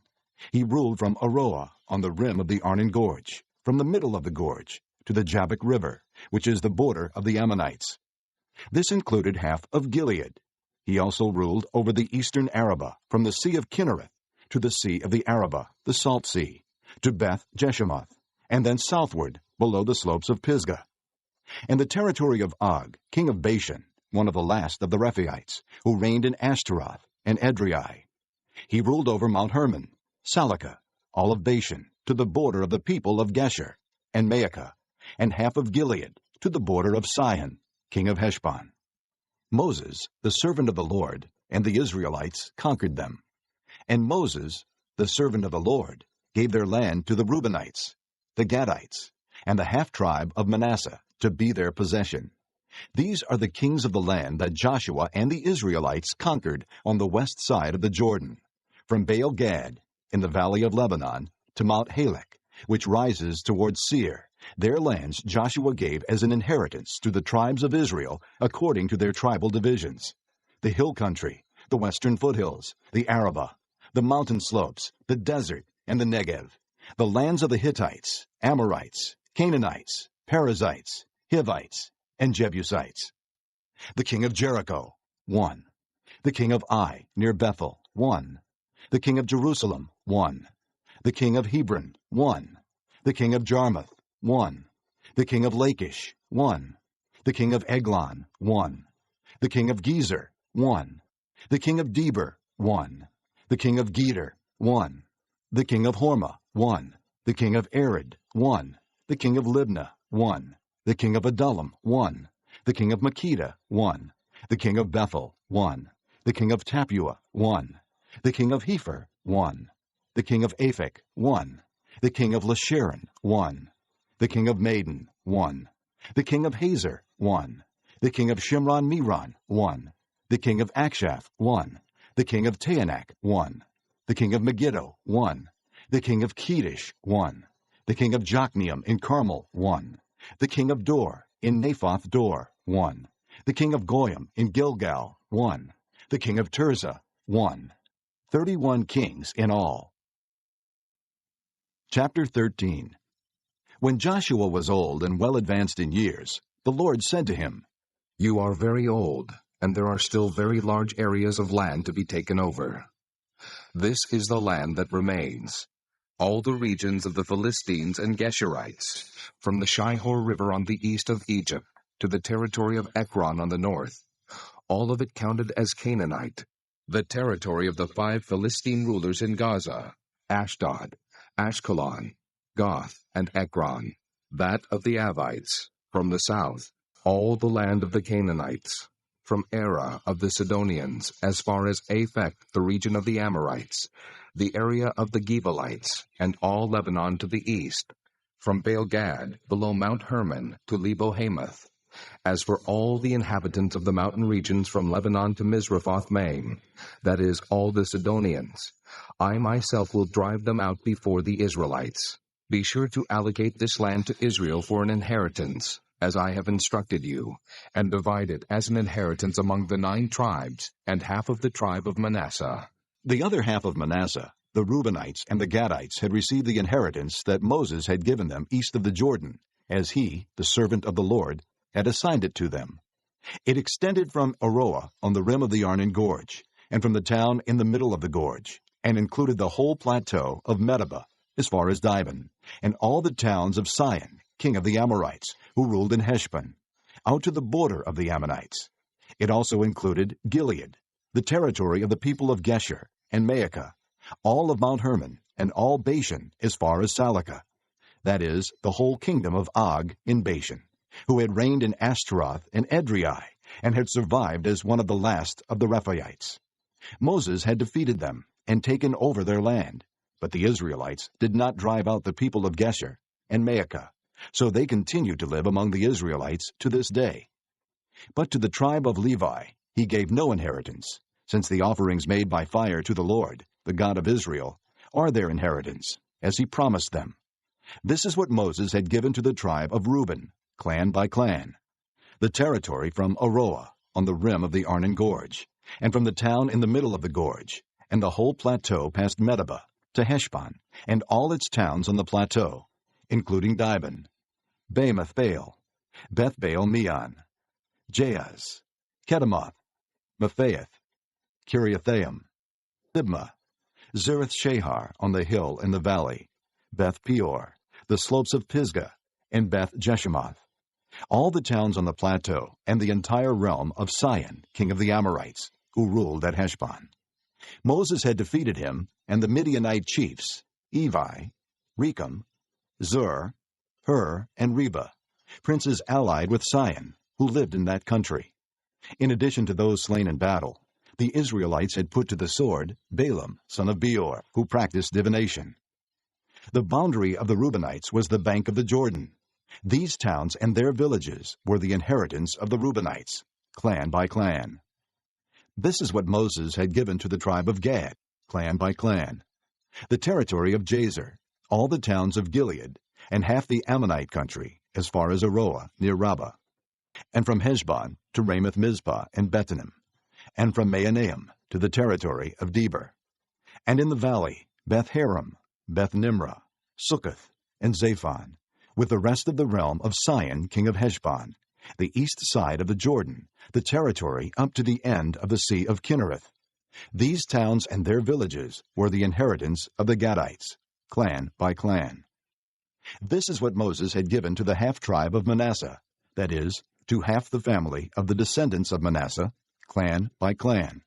A: He ruled from Aroah on the rim of the Arnon Gorge, from the middle of the gorge to the Jabbok River, which is the border of the Ammonites. This included half of Gilead. He also ruled over the eastern Arabah, from the Sea of Kinnereth to the Sea of the Arabah, the Salt Sea, to Beth Jeshemoth, and then southward below the slopes of Pisgah. And the territory of Og, king of Bashan, one of the last of the Rephaites, who reigned in Ashtaroth and Edrei. He ruled over Mount Hermon, Salakah, all of Bashan, to the border of the people of Gesher, and Maacah, and half of Gilead, to the border of Sihon, king of Heshbon. Moses, the servant of the Lord, and the Israelites conquered them. And Moses, the servant of the Lord, gave their land to the Reubenites, the Gadites, and the half-tribe of Manasseh to be their possession. These are the kings of the land that Joshua and the Israelites conquered on the west side of the Jordan, from Baal-Gad in the valley of Lebanon to Mount Halak, which rises towards Seir. Their lands Joshua gave as an inheritance to the tribes of Israel according to their tribal divisions: the hill country, the western foothills, the Arabah, the mountain slopes, the desert, and the Negev, the lands of the Hittites, Amorites, Canaanites, Perizzites, Hivites, and Jebusites. The king of Jericho, 1. The king of Ai, near Bethel, 1. The king of Jerusalem, 1. The king of Hebron, 1. The king of Jarmuth, 1. The king of Lachish, 1. The king of Eglon, 1. The king of Gezer, 1. The king of Deber, 1. The king of Geder, 1. The king of Hormah, 1. The king of Arad, 1. The king of Libnah, 1. The king of Adullam, 1. The king of Makkedah, 1. The king of Bethel, 1. The king of Tappuah, 1. The king of Hepher, 1. The king of Aphek, 1. The king of Lasharon, 1. The king of Maden, 1. The king of Hazor, 1. The king of Shimron-Meron, 1. The king of Akshaph, 1. The king of Taanach, 1. The king of Megiddo, 1. The king of Kedesh, 1. The king of Jokneam in Carmel, 1. The king of Dor in Naphoth Dor, 1. The king of Goyim in Gilgal, 1. The king of Tirzah, 1. 31 kings in all. Chapter 13. When Joshua was old and well advanced in years, the Lord said to him,
B: "You are very old, and there are still very large areas of land to be taken over. This is the land that remains, all the regions of the Philistines and Geshurites, from the Shihor River on the east of Egypt to the territory of Ekron on the north, all of it counted as Canaanite, the territory of the 5 Philistine rulers in Gaza, Ashdod, Ashkelon, Goth, and Ekron, that of the Avites, from the south, all the land of the Canaanites, from Arah of the Sidonians, as far as Aphek, the region of the Amorites, the area of the Gebalites, and all Lebanon to the east, from Baal-Gad, below Mount Hermon, to Lebo-Hamath. As for all the inhabitants of the mountain regions from Lebanon to Misrephoth-Maim, that is, all the Sidonians, I myself will drive them out before the Israelites. Be sure to allocate this land to Israel for an inheritance, as I have instructed you, and divide it as an inheritance among the 9 tribes, and half of the tribe of Manasseh."
A: The other half of Manasseh, the Reubenites and the Gadites, had received the inheritance that Moses had given them east of the Jordan, as he, the servant of the Lord, had assigned it to them. It extended from Aroah on the rim of the Arnon Gorge, and from the town in the middle of the gorge, and included the whole plateau of Medeba, as far as Dibon, and all the towns of Sihon, king of the Amorites, who ruled in Heshbon, out to the border of the Ammonites. It also included Gilead, the territory of the people of Gesher, and Maacah, all of Mount Hermon, and all Bashan as far as Salakah, that is, the whole kingdom of Og in Bashan, who had reigned in Ashtaroth and Edrei, and had survived as one of the last of the Rephaites. Moses had defeated them and taken over their land, but the Israelites did not drive out the people of Gesher and Maacah, so they continue to live among the Israelites to this day. But to the tribe of Levi he gave no inheritance, since the offerings made by fire to the Lord the God of Israel, are their inheritance, as he promised them. This is what Moses had given to the tribe of Reuben, clan by clan. The territory from Aroah, on the rim of the Arnon Gorge, and from the town in the middle of the gorge, and the whole plateau past Medeba, to Heshbon, and all its towns on the plateau, including Dibon, Bamoth Baal, Beth Baal Meon, Jaaz, Kedemoth, Mephaath, Kiriathaim, Sibmah, Zereth Shahar on the hill in the valley, Beth Peor, the slopes of Pisgah, and Beth Jeshimoth, all the towns on the plateau, and the entire realm of Sihon, king of the Amorites, who ruled at Heshbon. Moses had defeated him and the Midianite chiefs, Evi, Rechem, Zur, Hur, and Reba, princes allied with Sihon, who lived in that country. In addition to those slain in battle, the Israelites had put to the sword Balaam, son of Beor, who practiced divination. The boundary of the Reubenites was the bank of the Jordan. These towns and their villages were the inheritance of the Reubenites, clan by clan. This is what Moses had given to the tribe of Gad, clan by clan. The territory of Jazer, all the towns of Gilead, and half the Ammonite country, as far as Aroah, near Rabbah, and from Heshbon to Ramoth Mizpah and Bethlehem, and from Mahanaim to the territory of Deber, and in the valley Beth Haram, Beth Nimrah, Sukkoth, and Zaphon, with the rest of the realm of Sihon, king of Heshbon, the east side of the Jordan, the territory up to the end of the Sea of Kinnereth. These towns and their villages were the inheritance of the Gadites, clan by clan. This is what Moses had given to the half-tribe of Manasseh, that is, to half the family of the descendants of Manasseh, clan by clan.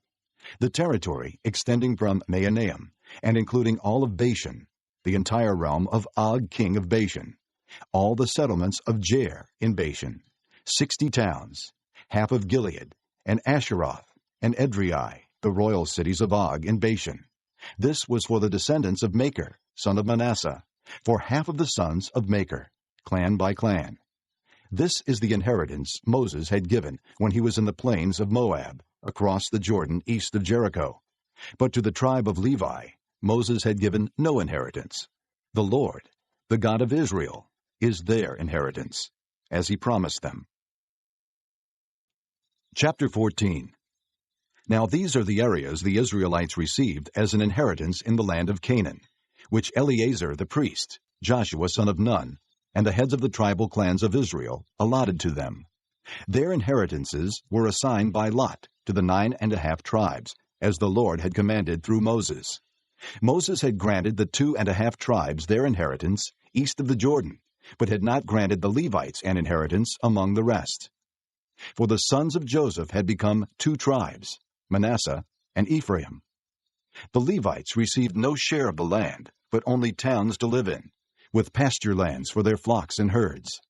A: The territory extending from Mahanaim and including all of Bashan, the entire realm of Og, king of Bashan, all the settlements of Jair in Bashan, 60 towns, half of Gilead, and Asheroth, and Edrei, the royal cities of Og in Bashan. This was for the descendants of Machir, son of Manasseh, for half of the sons of Machir, clan by clan. This is the inheritance Moses had given when he was in the plains of Moab, across the Jordan east of Jericho. But to the tribe of Levi, Moses had given no inheritance. The Lord, the God of Israel, is their inheritance, as he promised them. Chapter 14. Now these are the areas the Israelites received as an inheritance in the land of Canaan, which Eleazar the priest, Joshua son of Nun, and the heads of the tribal clans of Israel allotted to them. Their inheritances were assigned by lot to the 9½ tribes, as the Lord had commanded through Moses. Moses had granted the 2½ tribes their inheritance east of the Jordan, but had not granted the Levites an inheritance among the rest. For the sons of Joseph had become 2 tribes, Manasseh and Ephraim. The Levites received no share of the land, but only towns to live in, with pasture lands for their flocks and herds.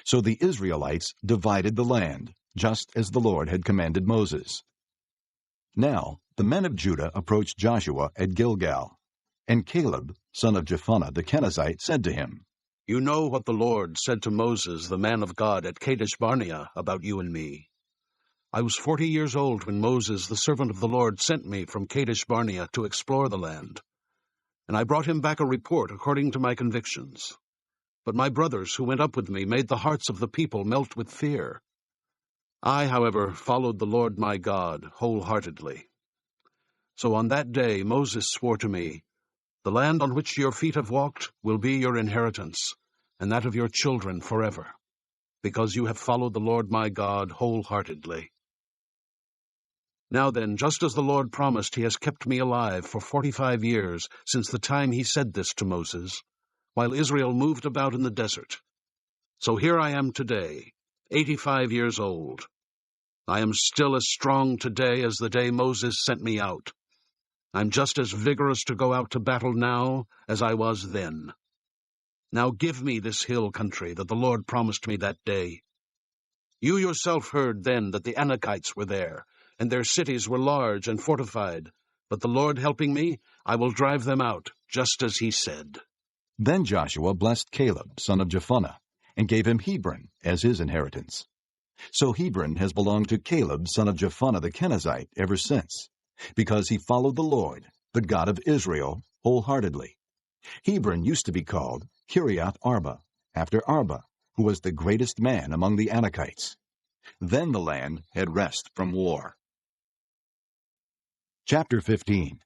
A: So the Israelites divided the land, just as the Lord had commanded Moses. Now the men of Judah approached Joshua at Gilgal, and Caleb, son of Jephunneh the Kenizzite, said to him,
F: "You know what the Lord said to Moses, the man of God, at Kadesh Barnea about you and me. I was 40 years old when Moses, the servant of the Lord, sent me from Kadesh Barnea to explore the land. And I brought him back a report according to my convictions. But my brothers who went up with me made the hearts of the people melt with fear. I, however, followed the Lord my God wholeheartedly. So on that day Moses swore to me, 'The land on which your feet have walked will be your inheritance, and that of your children forever, because you have followed the Lord my God wholeheartedly.' Now then, just as the Lord promised, he has kept me alive for 45 years since the time he said this to Moses, while Israel moved about in the desert. So here I am today, 85 years old. I am still as strong today as the day Moses sent me out. I'm just as vigorous to go out to battle now as I was then. Now give me this hill country that the Lord promised me that day. You yourself heard then that the Anakites were there, and their cities were large and fortified. But the Lord helping me, I will drive them out, just as he said."
A: Then Joshua blessed Caleb, son of Jephunneh, and gave him Hebron as his inheritance. So Hebron has belonged to Caleb, son of Jephunneh the Kenizzite, ever since, because he followed the Lord, the God of Israel, wholeheartedly. Hebron used to be called Kiriath Arba, after Arba, who was the greatest man among the Anakites. Then the land had rest from war. Chapter 15.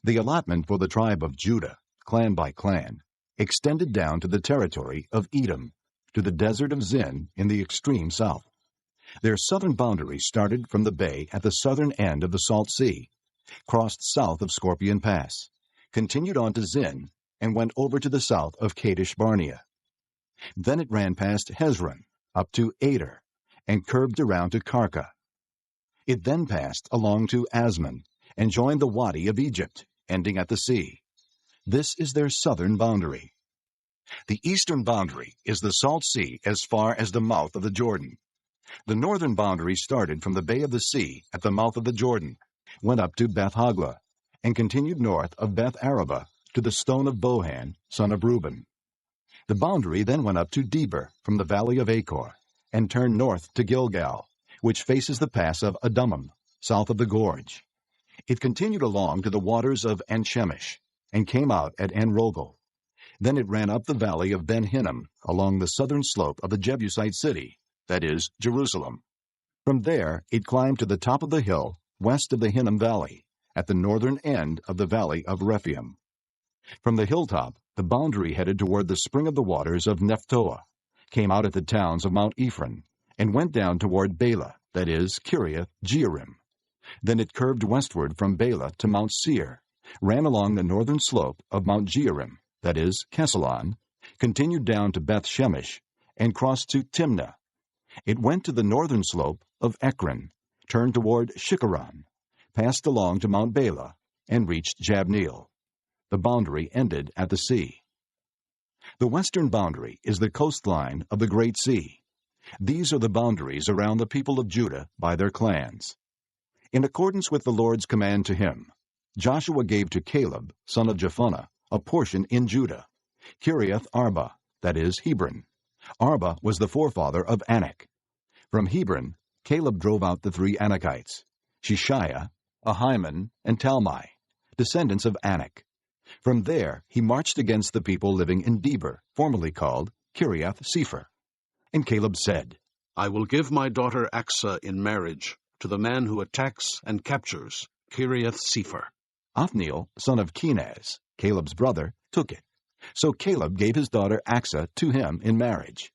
A: The allotment for the tribe of Judah, clan by clan, extended down to the territory of Edom, to the desert of Zin in the extreme south. Their southern boundary started from the bay at the southern end of the Salt Sea, crossed south of Scorpion Pass, continued on to Zin, and went over to the south of Kadesh Barnea. Then it ran past Hezron, up to Ader, and curved around to Karka. It then passed along to Asmon, and joined the Wadi of Egypt, ending at the sea. This is their southern boundary. The eastern boundary is the Salt Sea as far as the mouth of the Jordan. The northern boundary started from the Bay of the Sea at the mouth of the Jordan, went up to Beth Hogla, and continued north of Beth Araba to the stone of Bohan, son of Reuben. The boundary then went up to Deber from the valley of Achor, and turned north to Gilgal, which faces the pass of Adummim, south of the gorge. It continued along to the waters of En-Shemesh, and came out at En-Rogel. Then it ran up the valley of Ben-Hinnom along the southern slope of the Jebusite city, that is, Jerusalem. From there it climbed to the top of the hill west of the Hinnom Valley, at the northern end of the valley of Rephaim. From the hilltop, the boundary headed toward the spring of the waters of Nephtoah, came out at the towns of Mount Ephron, and went down toward Bela, that is, Kiriath Jearim. Then it curved westward from Bela to Mount Seir, ran along the northern slope of Mount Jearim, that is, Kesalon, continued down to Beth Shemesh, and crossed to Timnah. It went to the northern slope of Ekron, turned toward Shikharon, passed along to Mount Bela, and reached Jabneel. The boundary ended at the sea. The western boundary is the coastline of the Great Sea. These are the boundaries around the people of Judah by their clans. In accordance with the Lord's command to him, Joshua gave to Caleb, son of Jephunneh, a portion in Judah, Kiriath Arba, that is, Hebron. Arba was the forefather of Anak. From Hebron, Caleb drove out the 3 Anakites, Shishaiah, Ahiman, and Talmai, descendants of Anak. From there he marched against the people living in Deber, formerly called Kiriath Sepher. And Caleb said,
F: I will give my daughter Achsah in marriage to the man who attacks and captures Kiriath Sepher.
A: Othniel, son of Kenaz, Caleb's brother, took it. So Caleb gave his daughter Achsah to him in marriage.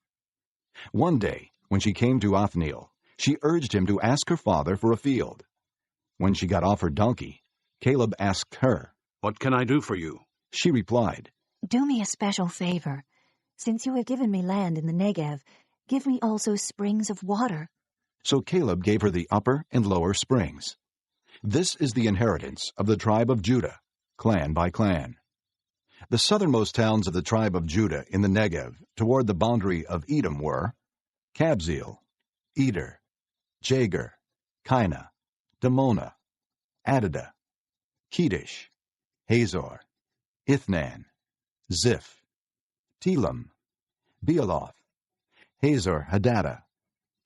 A: One day, when she came to Othniel, she urged him to ask her father for a field. When she got off her donkey, Caleb asked her,
F: What can I do for you?
A: She replied,
G: Do me a special favor. Since you have given me land in the Negev, give me also springs of water.
A: So Caleb gave her the upper and lower springs. This is the inheritance of the tribe of Judah, clan by clan. The southernmost towns of the tribe of Judah in the Negev, toward the boundary of Edom, were Kabzeel, Eder, Jagur, Kinah, Damonah, Adadah, Kedesh, Hazor, Ithnan, Ziph, Telam, Bealoth, Hazor Hadadah,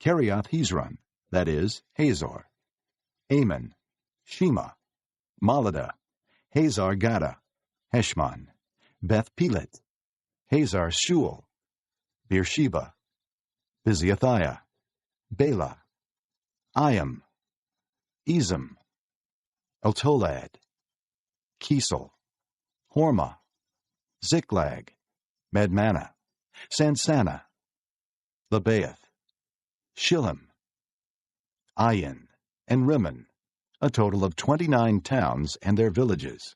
A: Kiriath Hezron, that is, Hazor, Ammon, Shema, Maladah, Hazar Gaddah, Heshmon, Beth Pelet, Hazar Shual, Beersheba, Biziathiah, Bela, Iam, Ezem, Eltolad, Kisel, Hormah, Ziklag, Madmanah, Sansannah, Lebaoth, Shillim, Ayin, and Rimmon, a total of 29 towns and their villages.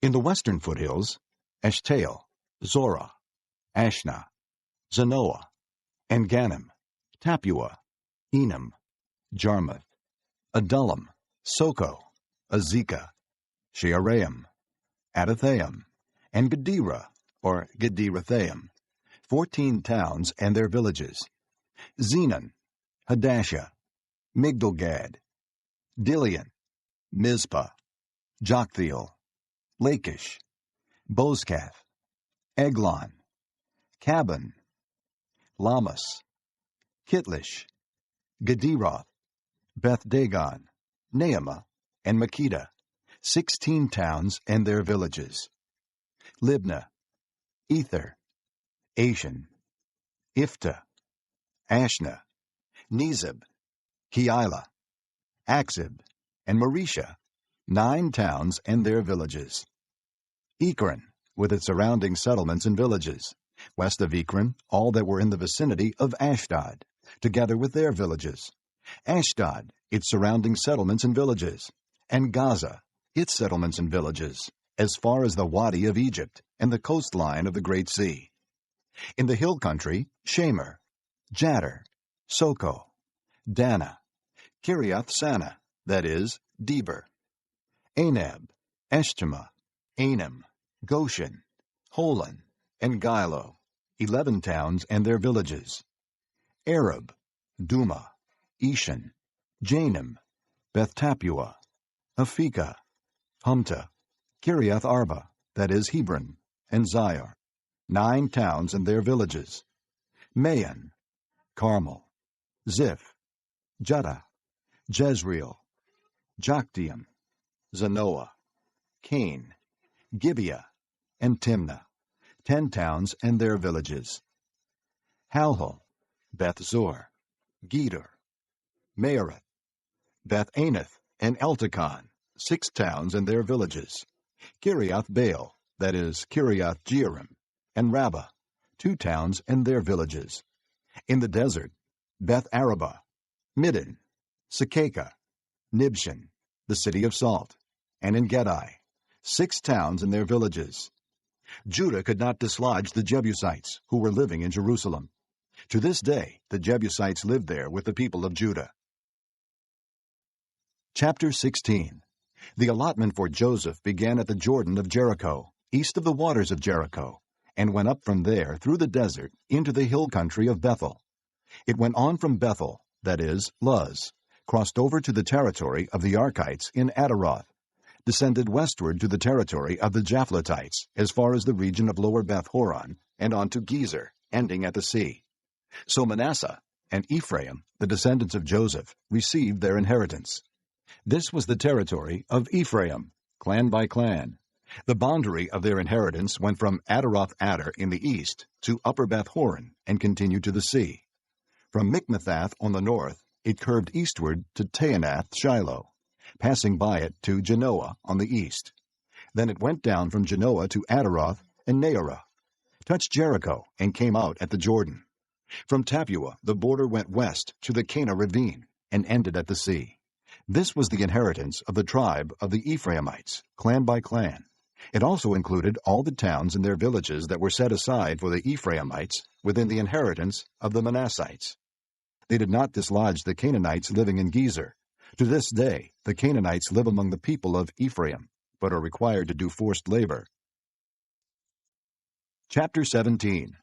A: In the western foothills, Eshtaol, Zorah, Ashna, Zanoah, En-Ganim, Tappuah, Enam, Jarmuth, Adullam, Soko, Azekah, Shearaim, Adathaim, and Gederah, or Gederathaim, 14 towns and their villages. Zenon, Hadashah, Migdalgad, Dilian, Mizpah, Joktheel, Lachish, Bozkath, Eglon, Cabon, Lamas, Kitlish, Gederoth, Beth Dagon, Naamah, and Makkedah, 16 towns and their villages: Libnah, Ether, Ashan, Ifta, Ashna, Nezib, Keilah, Akzib, and Maresha, 9 towns and their villages. Ekron, with its surrounding settlements and villages. West of Ekron, all that were in the vicinity of Ashdod, together with their villages. Ashdod, its surrounding settlements and villages. And Gaza, its settlements and villages, as far as the Wadi of Egypt and the coastline of the Great Sea. In the hill country, Shamer, Jattir, Soko, Dana, Kiriath Sana, that is, Deber, Anab, Eshtemoa, Anim, Goshen, Holon, and Gilo, 11 towns and their villages. Arab, Duma, Eshan, Janim, Beth Tappuah, Aphekah, Humta, Kiriath Arba, that is, Hebron, and Zior, 9 towns and their villages. Maon, Carmel, Ziph, Judah, Jezreel, Jokdeam, Zanoah, Cain, Gibeah, and Timnah, 10 towns and their villages. Halhul, Beth Zor, Gedor, Meerut, Beth Anath, and Eltekon, 6 towns and their villages. Kiriath Baal, that is, Kiriath Jearim, and Rabbah, 2 towns and their villages. In the desert, Beth Arabah, Middin, Sekakah, Nibshan, the city of salt, and in Gedi, 6 towns and their villages. Judah could not dislodge the Jebusites, who were living in Jerusalem. To this day, the Jebusites lived there with the people of Judah. Chapter 16. The allotment for Joseph began at the Jordan of Jericho, east of the waters of Jericho, and went up from there through the desert into the hill country of Bethel. It went on from Bethel, that is, Luz, crossed over to the territory of the Archites in Ataroth, descended westward to the territory of the Japhletites as far as the region of Lower Beth Horon, and on to Gezer, ending at the sea. So Manasseh and Ephraim, the descendants of Joseph, received their inheritance. This was the territory of Ephraim, clan by clan. The boundary of their inheritance went from Ataroth Adar in the east to Upper Beth Horon and continued to the sea. From Mikmethath on the north, it curved eastward to Taanath Shiloh, passing by it to Genoa on the east. Then it went down from Genoa to Ataroth and Naarah, touched Jericho, and came out at the Jordan. From Tappuah the border went west to the Cana ravine and ended at the sea. This was the inheritance of the tribe of the Ephraimites, clan by clan. It also included all the towns and their villages that were set aside for the Ephraimites within the inheritance of the Manassites. They did not dislodge the Canaanites living in Gezer. To this day, the Canaanites live among the people of Ephraim, but are required to do forced labor. Chapter 17.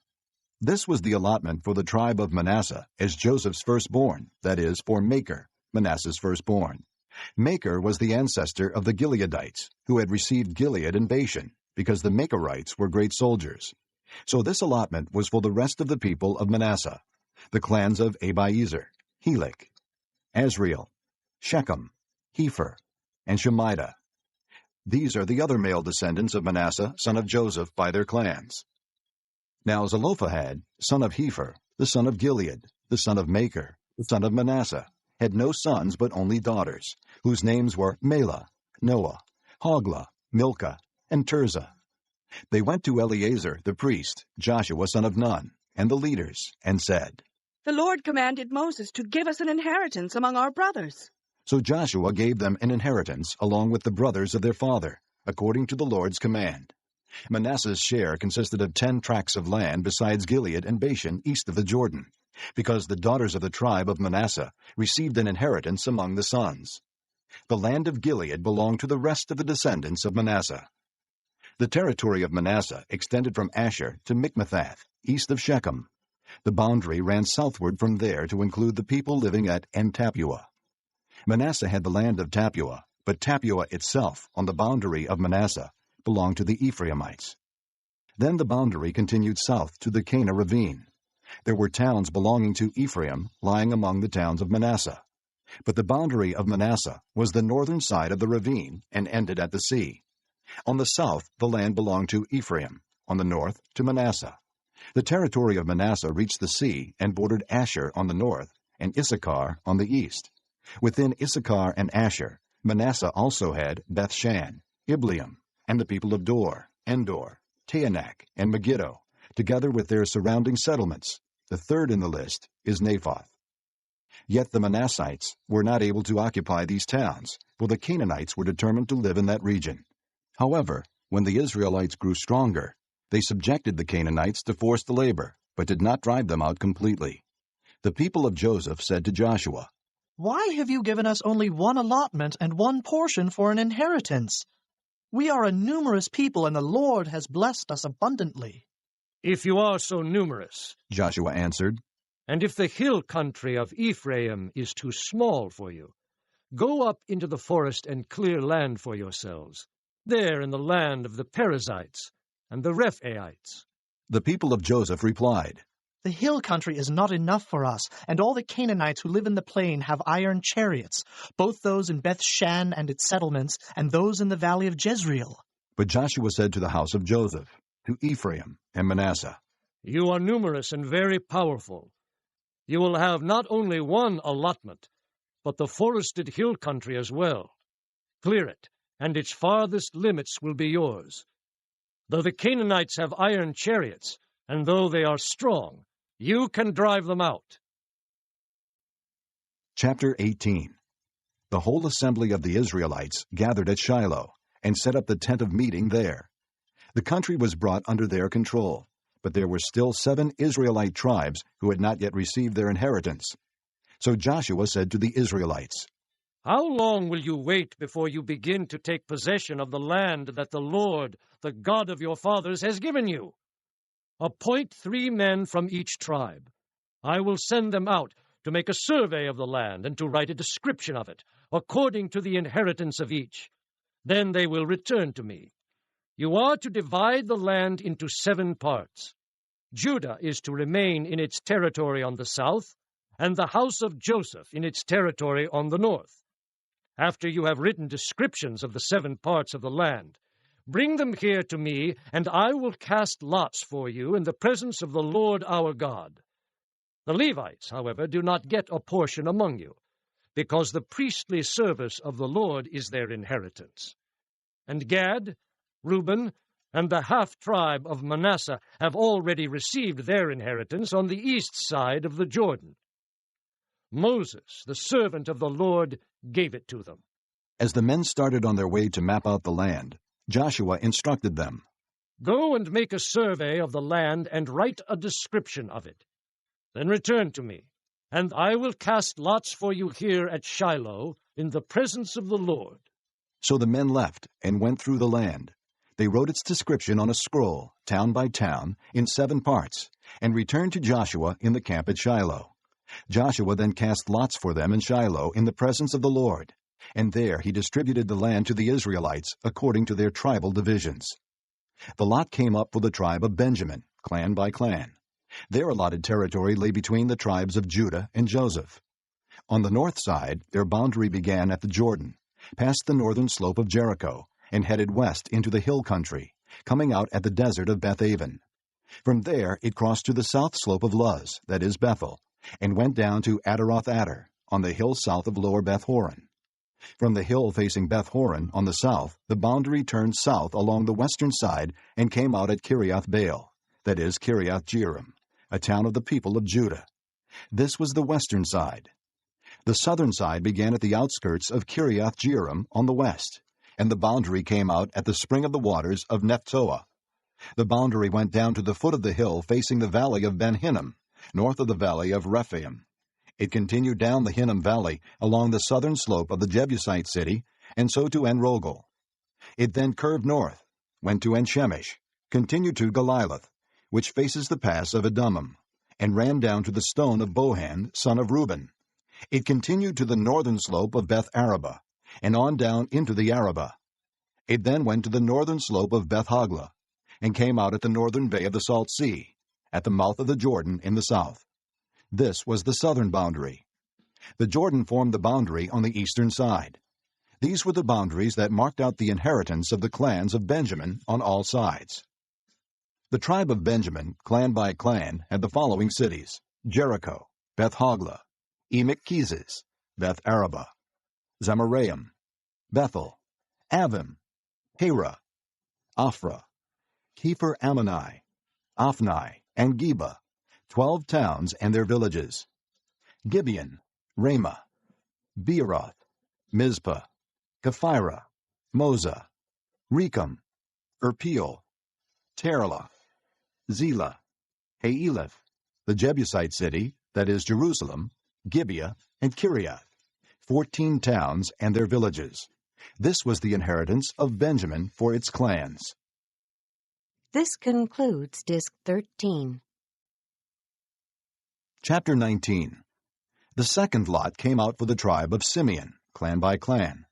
A: This was the allotment for the tribe of Manasseh as Joseph's firstborn, that is, for Machir, Manasseh's firstborn. Machir was the ancestor of the Gileadites, who had received Gilead and Bashan, because the Machirites were great soldiers. So this allotment was for the rest of the people of Manasseh, the clans of Abiezer, Helek, Asriel, Shechem, Hepher, and Shemida. These are the other male descendants of Manasseh, son of Joseph, by their clans. Now Zelophehad, son of Hepher, the son of Gilead, the son of Machir, the son of Manasseh, had no sons but only daughters, whose names were Mahlah, Noah, Hoglah, Milcah, and Tirzah. They went to Eleazar the priest, Joshua son of Nun, and the leaders, and said,
K: "The Lord commanded Moses to give us an inheritance among our brothers."
A: So Joshua gave them an inheritance along with the brothers of their father, according to the Lord's command. Manasseh's share consisted of 10 tracts of land besides Gilead and Bashan east of the Jordan, because the daughters of the tribe of Manasseh received an inheritance among the sons. The land of Gilead belonged to the rest of the descendants of Manasseh. The territory of Manasseh extended from Asher to Mikmethath, east of Shechem. The boundary ran southward from there to include the people living at En-Tappuah. Manasseh had the land of Tappuah, but Tappuah itself, on the boundary of Manasseh, belonged to the Ephraimites. Then the boundary continued south to the Cana ravine. There were towns belonging to Ephraim lying among the towns of Manasseh. But the boundary of Manasseh was the northern side of the ravine and ended at the sea. On the south the land belonged to Ephraim, on the north to Manasseh. The territory of Manasseh reached the sea and bordered Asher on the north and Issachar on the east. Within Issachar and Asher, Manasseh also had Bethshan, Ibleam, and the people of Dor, Endor, Taanach, and Megiddo, together with their surrounding settlements. The third in the list is Naphoth. Yet the Manassites were not able to occupy these towns, for the Canaanites were determined to live in that region. However, when the Israelites grew stronger, they subjected the Canaanites to forced labor, but did not drive them out completely. The people of Joseph said to Joshua,
E: "Why have you given us only one allotment and one portion for an inheritance? We are a numerous people, and the Lord has blessed us abundantly."
C: "If you are so numerous,"
A: Joshua answered,
C: "and if the hill country of Ephraim is too small for you, go up into the forest and clear land for yourselves, there in the land of the Perizzites and the Rephaites."
A: The people of Joseph replied,
E: "The hill country is not enough for us, and all the Canaanites who live in the plain have iron chariots, both those in Bethshan and its settlements, and those in the valley of Jezreel."
A: But Joshua said to the house of Joseph, to Ephraim and Manasseh,
C: "You are numerous and very powerful. You will have not only one allotment, but the forested hill country as well. Clear it, and its farthest limits will be yours. Though the Canaanites have iron chariots, and though they are strong, you can drive them out."
A: Chapter 18. The whole assembly of the Israelites gathered at Shiloh and set up the tent of meeting there. The country was brought under their control, but there were still 7 Israelite tribes who had not yet received their inheritance. So Joshua said to the Israelites,
C: "How long will you wait before you begin to take possession of the land that the Lord, the God of your fathers, has given you? Appoint 3 men from each tribe. I will send them out to make a survey of the land and to write a description of it, according to the inheritance of each. Then they will return to me. You are to divide the land into 7 parts. Judah is to remain in its territory on the south, and the house of Joseph in its territory on the north. After you have written descriptions of the 7 parts of the land, bring them here to me, and I will cast lots for you in the presence of the Lord our God. The Levites, however, do not get a portion among you, because the priestly service of the Lord is their inheritance. And Gad, Reuben, and the half-tribe of Manasseh have already received their inheritance on the east side of the Jordan. Moses, the servant of the Lord, gave it to them."
A: As the men started on their way to map out the land, Joshua instructed them,
C: "Go and make a survey of the land and write a description of it. Then return to me, and I will cast lots for you here at Shiloh in the presence of the Lord."
A: So the men left and went through the land. They wrote its description on a scroll, town by town, in 7 parts, and returned to Joshua in the camp at Shiloh. Joshua then cast lots for them in Shiloh in the presence of the Lord, and there he distributed the land to the Israelites according to their tribal divisions. The lot came up for the tribe of Benjamin, clan by clan. Their allotted territory lay between the tribes of Judah and Joseph. On the north side, their boundary began at the Jordan, past the northern slope of Jericho, and headed west into the hill country, coming out at the desert of Beth-aven. From there it crossed to the south slope of Luz, that is Bethel, and went down to Adaroth-Adar, on the hill south of Lower Beth-horon. From the hill facing Beth-horon on the south, the boundary turned south along the western side and came out at Kiriath-baal, that is Kiriath-jearim, a town of the people of Judah. This was the western side. The southern side began at the outskirts of Kiriath-jearim on the west, and the boundary came out at the spring of the waters of Nephtoah. The boundary went down to the foot of the hill facing the valley of Ben-Hinnom, north of the valley of Rephaim. It continued down the Hinnom Valley along the southern slope of the Jebusite city, and so to En-rogel. It then curved north, went to En-shemesh, continued to Galiloth, which faces the pass of Edomim, and ran down to the stone of Bohan, son of Reuben. It continued to the northern slope of Beth-araba, and on down into the Arabah. It then went to the northern slope of Beth-hoglah, and came out at the northern bay of the Salt Sea, at the mouth of the Jordan in the south. This was the southern boundary. The Jordan formed the boundary on the eastern side. These were the boundaries that marked out the inheritance of the clans of Benjamin on all sides. The tribe of Benjamin, clan by clan, had the following cities: Jericho, Beth-Hogla, Emek-Keziz, Beth-Araba, Zamaraim, Bethel, Avim, Hera, Ophrah, Kepher-Ammoni, Ophni, and Geba, 12 towns and their villages; Gibeon, Ramah, Beeroth, Mizpah, Kephirah, Moza, Rechem, Erpeel, Terlah, Zelah, Haeleph, the Jebusite city, that is Jerusalem, Gibeah, and Kiriath, 14 towns and their villages. This was the inheritance of Benjamin for its clans.
L: This concludes Disc 13.
A: Chapter 19. The second lot came out for the tribe of Simeon, clan by clan.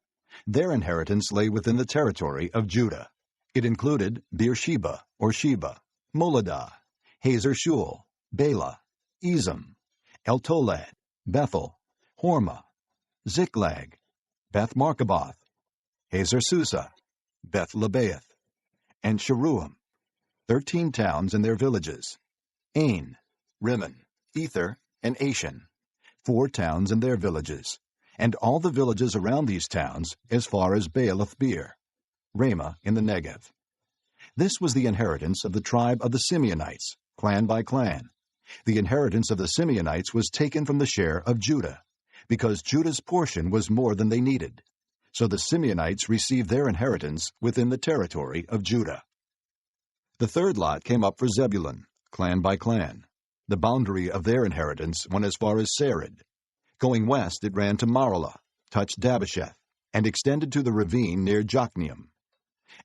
A: Their inheritance lay within the territory of Judah. It included Beersheba, or Sheba, Moladah, Hazer-Shul, Bela, Ezem, Eltolad, Bethel, Hormah, Ziklag, Beth-Markaboth, Hazer-Susa, Beth-Lebaoth, and Sharuim, 13 towns and their villages; Ain, Rimmon, Ether, and Ashan, 4 towns and their villages, and all the villages around these towns as far as Baalath-beer, Ramah in the Negev. This was the inheritance of the tribe of the Simeonites, clan by clan. The inheritance of the Simeonites was taken from the share of Judah, because Judah's portion was more than they needed. So the Simeonites received their inheritance within the territory of Judah. The third lot came up for Zebulun, clan by clan. The boundary of their inheritance went as far as Sarid. Going west, it ran to Maralah, touched Dabbesheth, and extended to the ravine near Jokneam.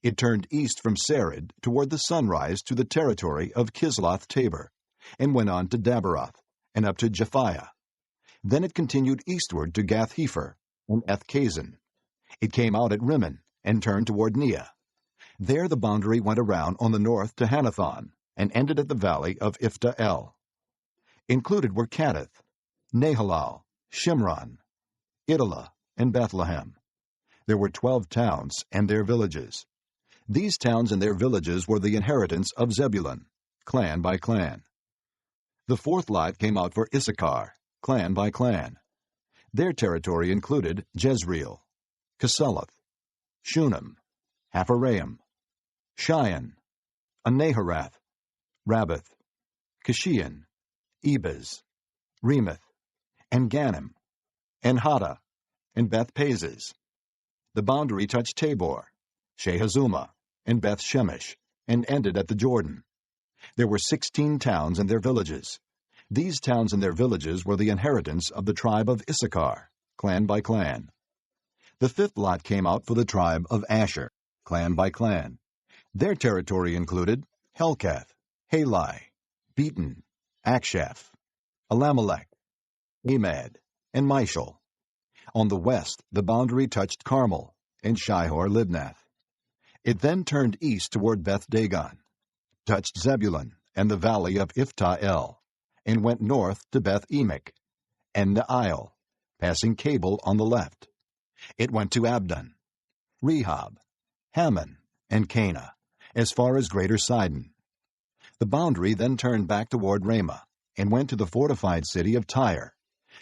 A: It turned east from Sarid toward the sunrise to the territory of Kisloth-Tabor, and went on to Daberoth, and up to Japhiah. Then it continued eastward to Gath-Hepher and Eth-Kazin. It came out at Rimmon, and turned toward Neah. There the boundary went around on the north to Hanathon, and ended at the valley of Ifta-El. Included were Cadath, Nahalal, Shimron, Idalah, and Bethlehem. There were 12 towns and their villages. These towns and their villages were the inheritance of Zebulun, clan by clan. The fourth lot came out for Issachar, clan by clan. Their territory included Jezreel, Kesuloth, Shunem, Hapharaim, Shion, Anaharath, Rabbath, Kishion, Ebez, Remoth, and Ganim, and Hada, and Beth-Pazez. The boundary touched Tabor, Shehazumah, and Beth-Shemesh, and ended at the Jordan. There were 16 towns and their villages. These towns and their villages were the inheritance of the tribe of Issachar, clan by clan. The fifth lot came out for the tribe of Asher, clan by clan. Their territory included Helkath, Halai, Beaton, Akshaph, Alamelech, Amad, and Mishal. On the west, the boundary touched Carmel and Shihor-Libnath. It then turned east toward Beth-Dagon, touched Zebulun and the valley of Ifta-El, and went north to Beth-Emek and Ne'il, passing Cable on the left. It went to Abdon, Rehob, Hammon, and Cana, as far as Greater Sidon. The boundary then turned back toward Ramah, and went to the fortified city of Tyre,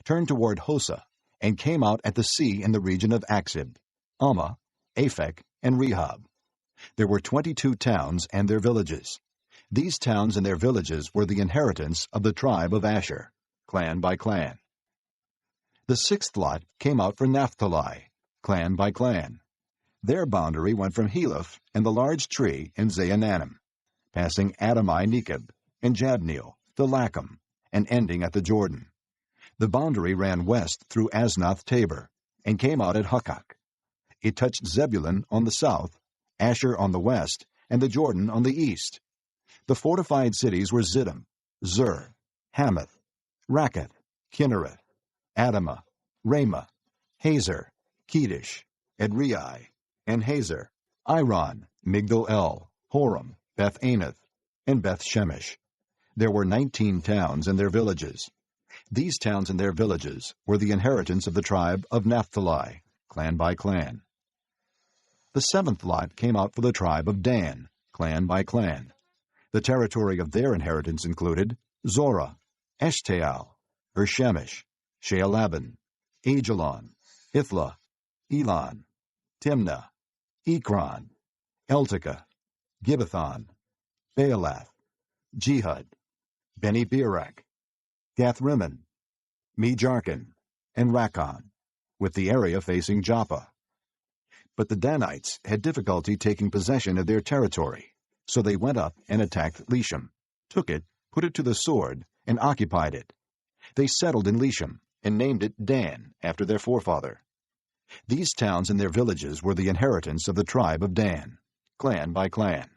A: turned toward Hosa, and came out at the sea in the region of Aksib, Ammah, Aphek, and Rehob. There were 22 towns and their villages. These towns and their villages were the inheritance of the tribe of Asher, clan by clan. The sixth lot came out for Naphtali, clan by clan. Their boundary went from Heleph and the large tree in Zaanannim, passing Adami-Nekeb and Jabneel, the Lacham, and ending at the Jordan. The boundary ran west through Aznoth-Tabor, and came out at Hukkok. It touched Zebulun on the south, Asher on the west, and the Jordan on the east. The fortified cities were Ziddim, Zur, Hamath, Rakkath, Kinnereth, Adamah, Ramah, Hazer, Kedesh, Edrei, and Hazer, Iron, Migdal-El, Horam, Beth-Anath, and Beth-Shemesh. There were 19 towns and their villages. These towns and their villages were the inheritance of the tribe of Naphtali, clan by clan. The seventh lot came out for the tribe of Dan, clan by clan. The territory of their inheritance included Zorah, Eshtaol, Bershemesh, Shealaban, Ajalon, Ithla, Elon, Timnah, Ekron, Eltekeh, Gibbethon, Baalath, Jehud, Beni-Berak, Gathrimmon, Mejarkon, and Rakkon, with the area facing Joppa. But the Danites had difficulty taking possession of their territory, so they went up and attacked Leshem, took it, put it to the sword, and occupied it. They settled in Leshem and named it Dan after their forefather. These towns and their villages were the inheritance of the tribe of Dan, clan by clan.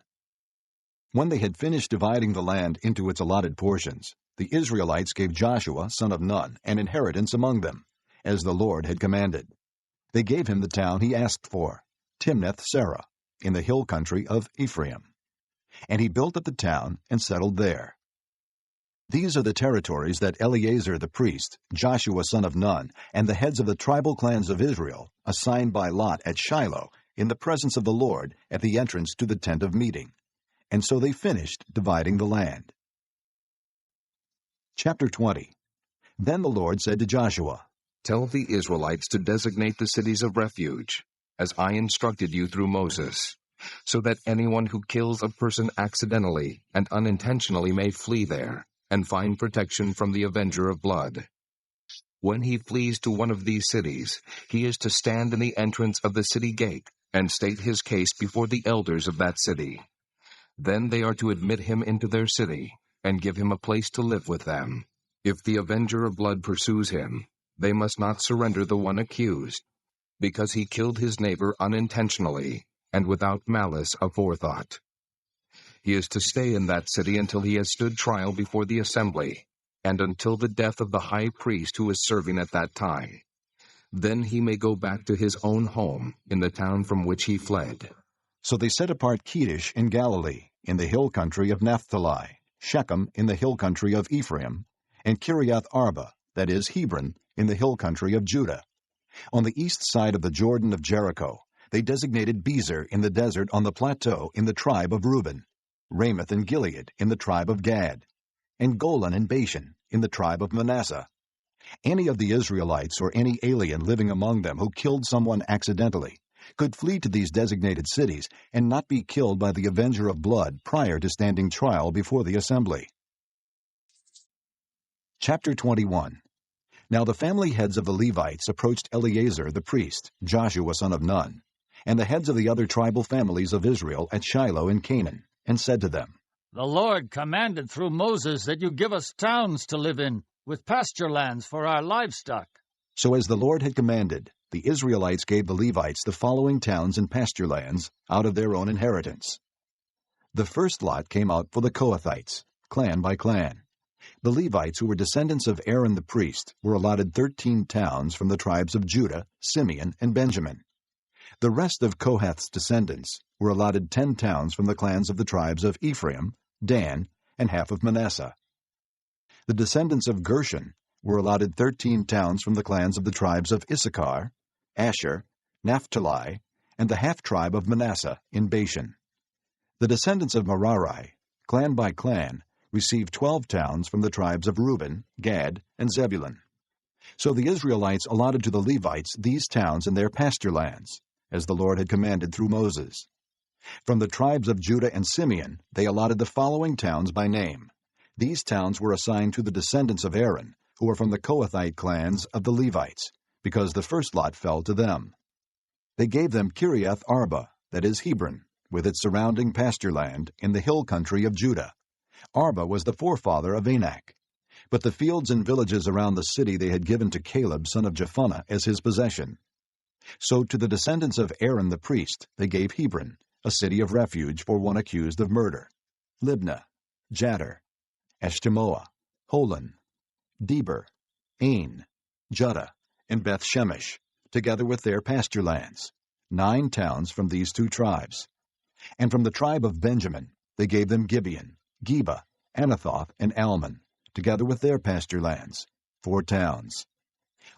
A: When they had finished dividing the land into its allotted portions, the Israelites gave Joshua, son of Nun, an inheritance among them, as the Lord had commanded. They gave him the town he asked for, Timnath-Serah, in the hill country of Ephraim. And he built up the town and settled there. These are the territories that Eleazar the priest, Joshua son of Nun, and the heads of the tribal clans of Israel assigned by lot at Shiloh in the presence of the Lord at the entrance to the tent of meeting. And so they finished dividing the land. Chapter 20. Then the Lord said to Joshua,
B: Tell the Israelites to designate the cities of refuge, as I instructed you through Moses, so that anyone who kills a person accidentally and unintentionally may flee there and find protection from the avenger of blood. When he flees to one of these cities, he is to stand in the entrance of the city gate and state his case before the elders of that city. Then they are to admit him into their city and give him a place to live with them. If the avenger of blood pursues him, they must not surrender the one accused, because he killed his neighbor unintentionally and without malice aforethought. He is to stay in that city until he has stood trial before the assembly, and until the death of the high priest who is serving at that time. Then he may go back to his own home in the town from which he fled.
A: So they set apart Kedesh in Galilee, in the hill country of Naphtali, Shechem in the hill country of Ephraim, and Kiriath Arba, that is Hebron, in the hill country of Judah. On the east side of the Jordan of Jericho, they designated Bezer in the desert on the plateau in the tribe of Reuben, Ramoth and Gilead in the tribe of Gad, and Golan and Bashan in the tribe of Manasseh. Any of the Israelites or any alien living among them who killed someone accidentally could flee to these designated cities and not be killed by the avenger of blood prior to standing trial before the assembly. Chapter 21. Now the family heads of the Levites approached Eleazar the priest, Joshua son of Nun, and the heads of the other tribal families of Israel at Shiloh in Canaan, and said to them,
J: The Lord commanded through Moses that you give us towns to live in, with pasture lands for our livestock.
A: So as the Lord had commanded, the Israelites gave the Levites the following towns and pasture lands out of their own inheritance. The first lot came out for the Kohathites, clan by clan. The Levites, who were descendants of Aaron the priest, were allotted 13 towns from the tribes of Judah, Simeon, and Benjamin. The rest of Kohath's descendants were allotted 10 towns from the clans of the tribes of Ephraim, Dan, and half of Manasseh. The descendants of Gershon were allotted 13 towns from the clans of the tribes of Issachar, Asher, Naphtali, and the half-tribe of Manasseh in Bashan. The descendants of Merari, clan by clan, received 12 towns from the tribes of Reuben, Gad, and Zebulun. So the Israelites allotted to the Levites these towns and their pasture lands, as the Lord had commanded through Moses. From the tribes of Judah and Simeon, they allotted the following towns by name. These towns were assigned to the descendants of Aaron, who were from the Kohathite clans of the Levites, because the first lot fell to them. They gave them Kiriath Arba, that is Hebron, with its surrounding pasture land in the hill country of Judah. Arba was the forefather of Anak. But the fields and villages around the city they had given to Caleb son of Jephunneh as his possession. So to the descendants of Aaron the priest they gave Hebron, a city of refuge for one accused of murder, Libnah, Jattir, Eshtemoa, Holon, Deber, Ain, Judah, and Beth-Shemesh, together with their pasture lands, 9 towns from these 2 tribes. And from the tribe of Benjamin they gave them Gibeon, Geba, Anathoth, and Almon, together with their pasture lands, 4 towns.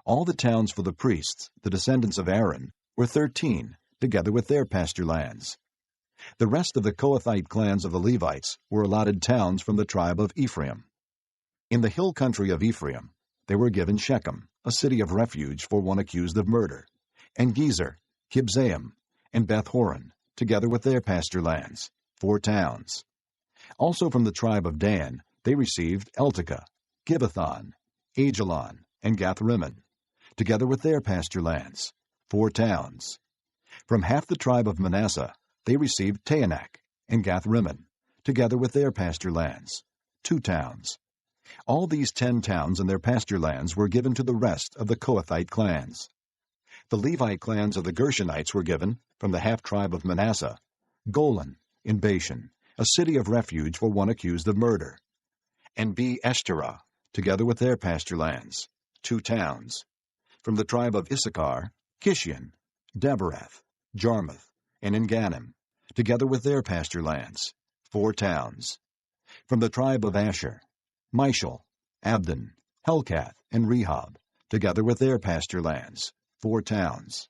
A: All the towns for the priests, the descendants of Aaron, were 13, together with their pasture lands. The rest of the Kohathite clans of the Levites were allotted towns from the tribe of Ephraim. In the hill country of Ephraim, they were given Shechem, a city of refuge for one accused of murder, and Gezer, Kibzaim, and Beth-horon, together with their pasture lands, 4 towns. Also from the tribe of Dan, they received Eltekeh, Gibbethon, Aijalon, and Gath-rimmon, together with their pasture lands, 4 towns. From half the tribe of Manasseh, they received Taanach and Gath-rimmon, together with their pasture lands, 2 towns. All these 10 towns and their pasture lands were given to the rest of the Kohathite clans. The Levite clans of the Gershonites were given, from the half-tribe of Manasseh, Golan in Bashan, a city of refuge for one accused of murder, and Be-eshterah, together with their pasture lands, 2 towns. From the tribe of Issachar, Kishion, Daberath, Jarmuth, and Engannim, together with their pasture lands, 4 towns. From the tribe of Asher, Mishal, Abdon, Helkath, and Rehob, together with their pasture lands, 4 towns.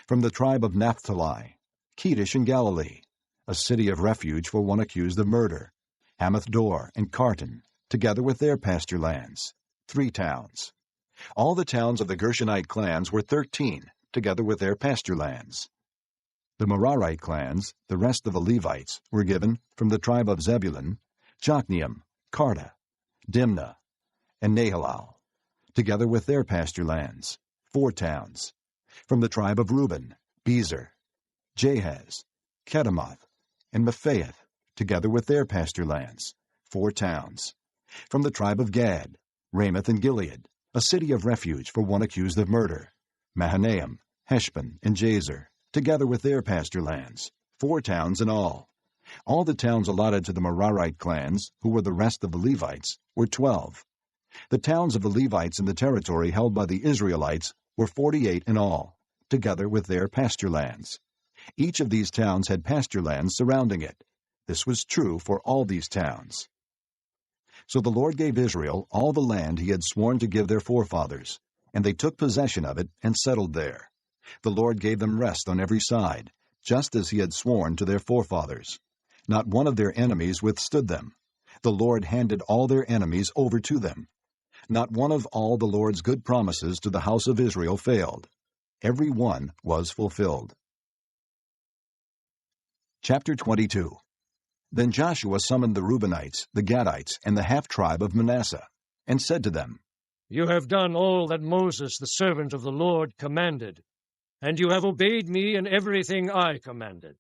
A: From the tribe of Naphtali, Kedesh in Galilee, a city of refuge for one accused of murder, Hamath-dor and Kartan, together with their pasture lands, 3 towns. All the towns of the Gershonite clans were 13, together with their pasture lands. The Merarite clans, the rest of the Levites, were given from the tribe of Zebulun, Jokneam, Karta, Dimnah, and Nahalal, together with their pasture lands, 4 towns. From the tribe of Reuben, Bezer, Jahaz, Kedemoth, and Mephaeth, together with their pasture lands, 4 towns. From the tribe of Gad, Ramoth and Gilead, a city of refuge for one accused of murder, Mahanaim, Heshbon, and Jazer, together with their pasture lands, 4 towns in all. All the towns allotted to the Merarite clans, who were the rest of the Levites, were 12. The towns of the Levites in the territory held by the Israelites were 48 in all, together with their pasture lands. Each of these towns had pasture lands surrounding it. This was true for all these towns. So the Lord gave Israel all the land he had sworn to give their forefathers, and they took possession of it and settled there. The Lord gave them rest on every side, just as he had sworn to their forefathers. Not one of their enemies withstood them. The Lord handed all their enemies over to them. Not one of all the Lord's good promises to the house of Israel failed. Every one was fulfilled. Chapter 22. Then Joshua summoned the Reubenites, the Gadites, and the half-tribe of Manasseh, and said to them,
C: You have done all that Moses, the servant of the Lord, commanded, and you have obeyed me in everything I commanded.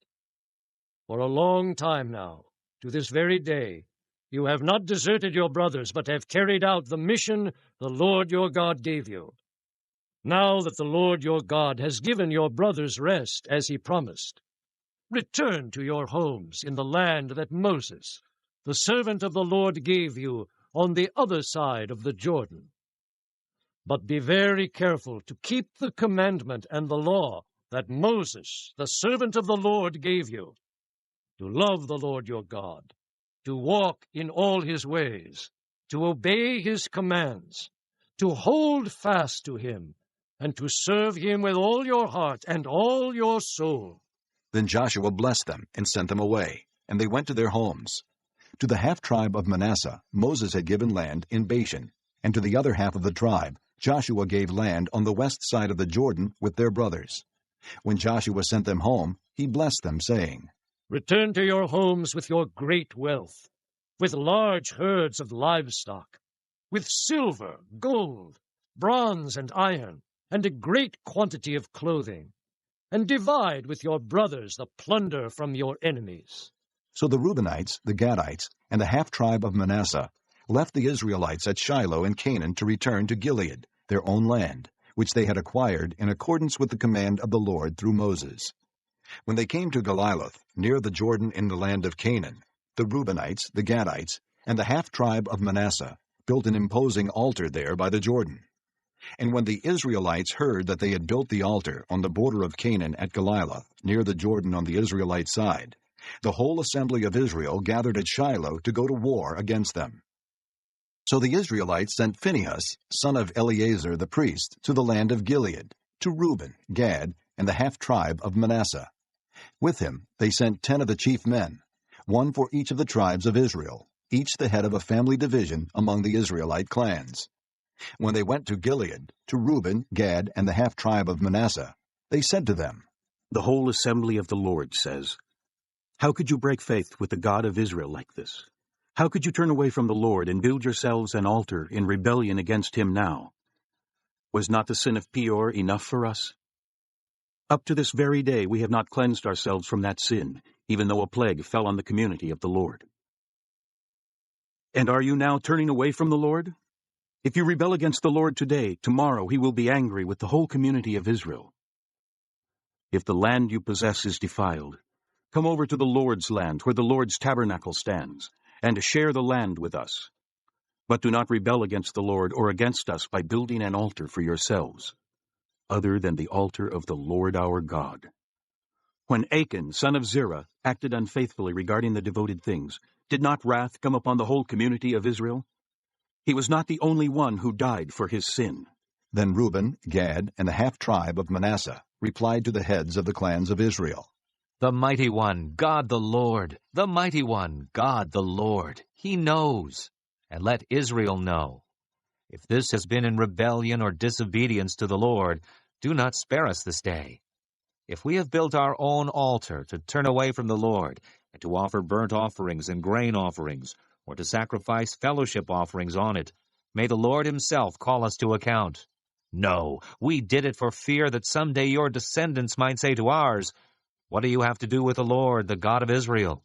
C: For a long time now, to this very day, you have not deserted your brothers, but have carried out the mission the Lord your God gave you. Now that the Lord your God has given your brothers rest, as he promised, return to your homes in the land that Moses, the servant of the Lord, gave you on the other side of the Jordan. But be very careful to keep the commandment and the law that Moses, the servant of the Lord, gave you, to love the Lord your God, to walk in all his ways, to obey his commands, to hold fast to him, and to serve him with all your heart and all your soul.
A: Then Joshua blessed them and sent them away, and they went to their homes. To the half-tribe of Manasseh Moses had given land in Bashan, and to the other half of the tribe Joshua gave land on the west side of the Jordan with their brothers. When Joshua sent them home, he blessed them, saying,
C: Return to your homes with your great wealth, with large herds of livestock, with silver, gold, bronze, and iron, and a great quantity of clothing, and divide with your brothers the plunder from your enemies.
A: So the Reubenites, the Gadites, and the half-tribe of Manasseh left the Israelites at Shiloh in Canaan to return to Gilead, their own land, which they had acquired in accordance with the command of the Lord through Moses. When they came to Geliloth, near the Jordan in the land of Canaan, the Reubenites, the Gadites, and the half-tribe of Manasseh built an imposing altar there by the Jordan. And when the Israelites heard that they had built the altar on the border of Canaan at Geliloth, near the Jordan on the Israelite side, the whole assembly of Israel gathered at Shiloh to go to war against them. So the Israelites sent Phinehas, son of Eleazar the priest, to the land of Gilead, to Reuben, Gad, and the half-tribe of Manasseh. With him they sent 10 of the chief men, one for each of the tribes of Israel, each the head of a family division among the Israelite clans. When they went to Gilead, to Reuben, Gad, and the half-tribe of Manasseh, they said to them,
M: "The whole assembly of the Lord says, 'How could you break faith with the God of Israel like this? How could you turn away from the Lord and build yourselves an altar in rebellion against him now? Was not the sin of Peor enough for us? Up to this very day we have not cleansed ourselves from that sin, even though a plague fell on the community of the Lord. And are you now turning away from the Lord? If you rebel against the Lord today, tomorrow he will be angry with the whole community of Israel. If the land you possess is defiled, come over to the Lord's land where the Lord's tabernacle stands, and share the land with us. But do not rebel against the Lord or against us by building an altar for yourselves, other than the altar of the Lord our God.' When Achan, son of Zerah, acted unfaithfully regarding the devoted things, did not wrath come upon the whole community of Israel? He was not the only one who died for his sin."
A: Then Reuben, Gad, and the half-tribe of Manasseh replied to the heads of the clans of Israel,
D: "The Mighty One, God the Lord, the Mighty One, God the Lord, He knows, and let Israel know. If this has been in rebellion or disobedience to the Lord, do not spare us this day. If we have built our own altar to turn away from the Lord, and to offer burnt offerings and grain offerings, or to sacrifice fellowship offerings on it, may the Lord himself call us to account. No, we did it for fear that someday your descendants might say to ours, 'What do you have to do with the Lord, the God of Israel?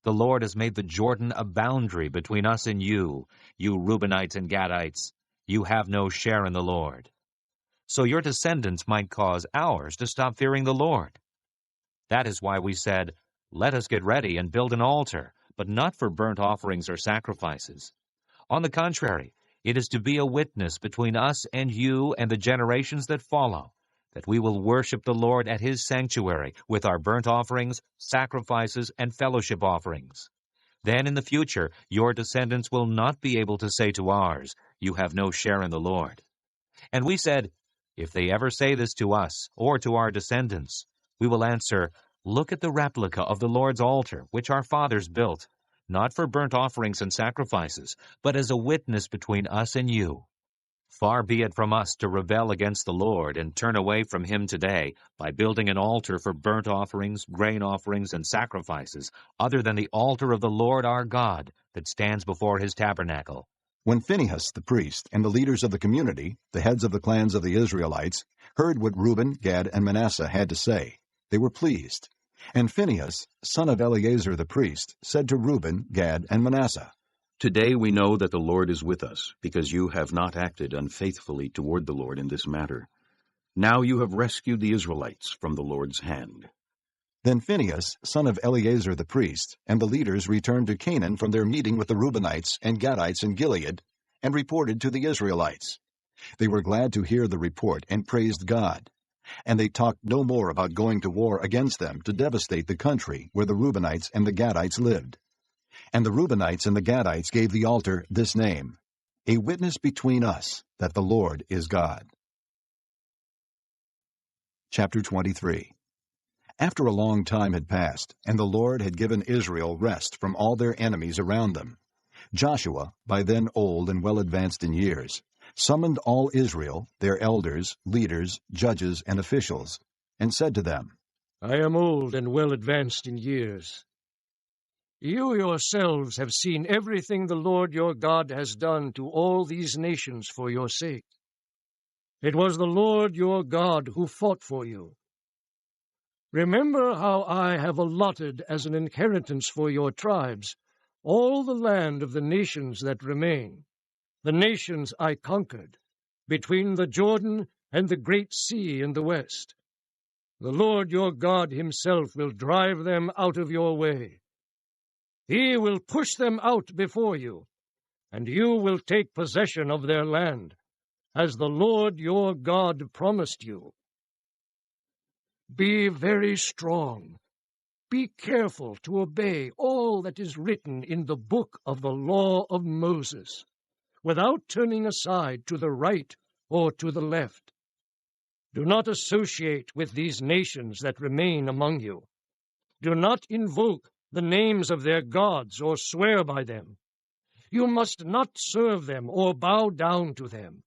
D: The Lord has made the Jordan a boundary between us and you Reubenites and Gadites. You have no share in the Lord.' So your descendants might cause ours to stop fearing the Lord. That is why we said, 'Let us get ready and build an altar,' but not for burnt offerings or sacrifices. On the contrary, it is to be a witness between us and you and the generations that follow, that we will worship the Lord at his sanctuary with our burnt offerings, sacrifices, and fellowship offerings. Then in the future, your descendants will not be able to say to ours, 'You have no share in the Lord.'" And we said, "If they ever say this to us or to our descendants, we will answer, 'Look at the replica of the Lord's altar, which our fathers built, not for burnt offerings and sacrifices, but as a witness between us and you.' Far be it from us to rebel against the Lord and turn away from him today by building an altar for burnt offerings, grain offerings, and sacrifices, other than the altar of the Lord our God that stands before his tabernacle."
A: When Phinehas the priest and the leaders of the community, the heads of the clans of the Israelites, heard what Reuben, Gad, and Manasseh had to say, they were pleased. And Phinehas, son of Eleazar the priest, said to Reuben, Gad, and Manasseh,
M: "Today we know that the Lord is with us, because you have not acted unfaithfully toward the Lord in this matter. Now you have rescued the Israelites from the Lord's hand."
A: Then Phinehas, son of Eleazar the priest, and the leaders returned to Canaan from their meeting with the Reubenites and Gadites in Gilead, and reported to the Israelites. They were glad to hear the report and praised God. And they talked no more about going to war against them to devastate the country where the Reubenites and the Gadites lived. And the Reubenites and the Gadites gave the altar this name, "A witness between us that the Lord is God." Chapter 23. After a long time had passed, and the Lord had given Israel rest from all their enemies around them, Joshua, by then old and well advanced in years, summoned all Israel, their elders, leaders, judges, and officials, and said to them,
C: "I am old and well advanced in years. You yourselves have seen everything the Lord your God has done to all these nations for your sake. It was the Lord your God who fought for you. Remember how I have allotted as an inheritance for your tribes all the land of the nations that remain, the nations I conquered, between the Jordan and the great sea in the west. The Lord your God himself will drive them out of your way. He will push them out before you, and you will take possession of their land, as the Lord your God promised you. Be very strong. Be careful to obey all that is written in the book of the law of Moses, without turning aside to the right or to the left. Do not associate with these nations that remain among you. Do not invoke the names of their gods or swear by them. You must not serve them or bow down to them.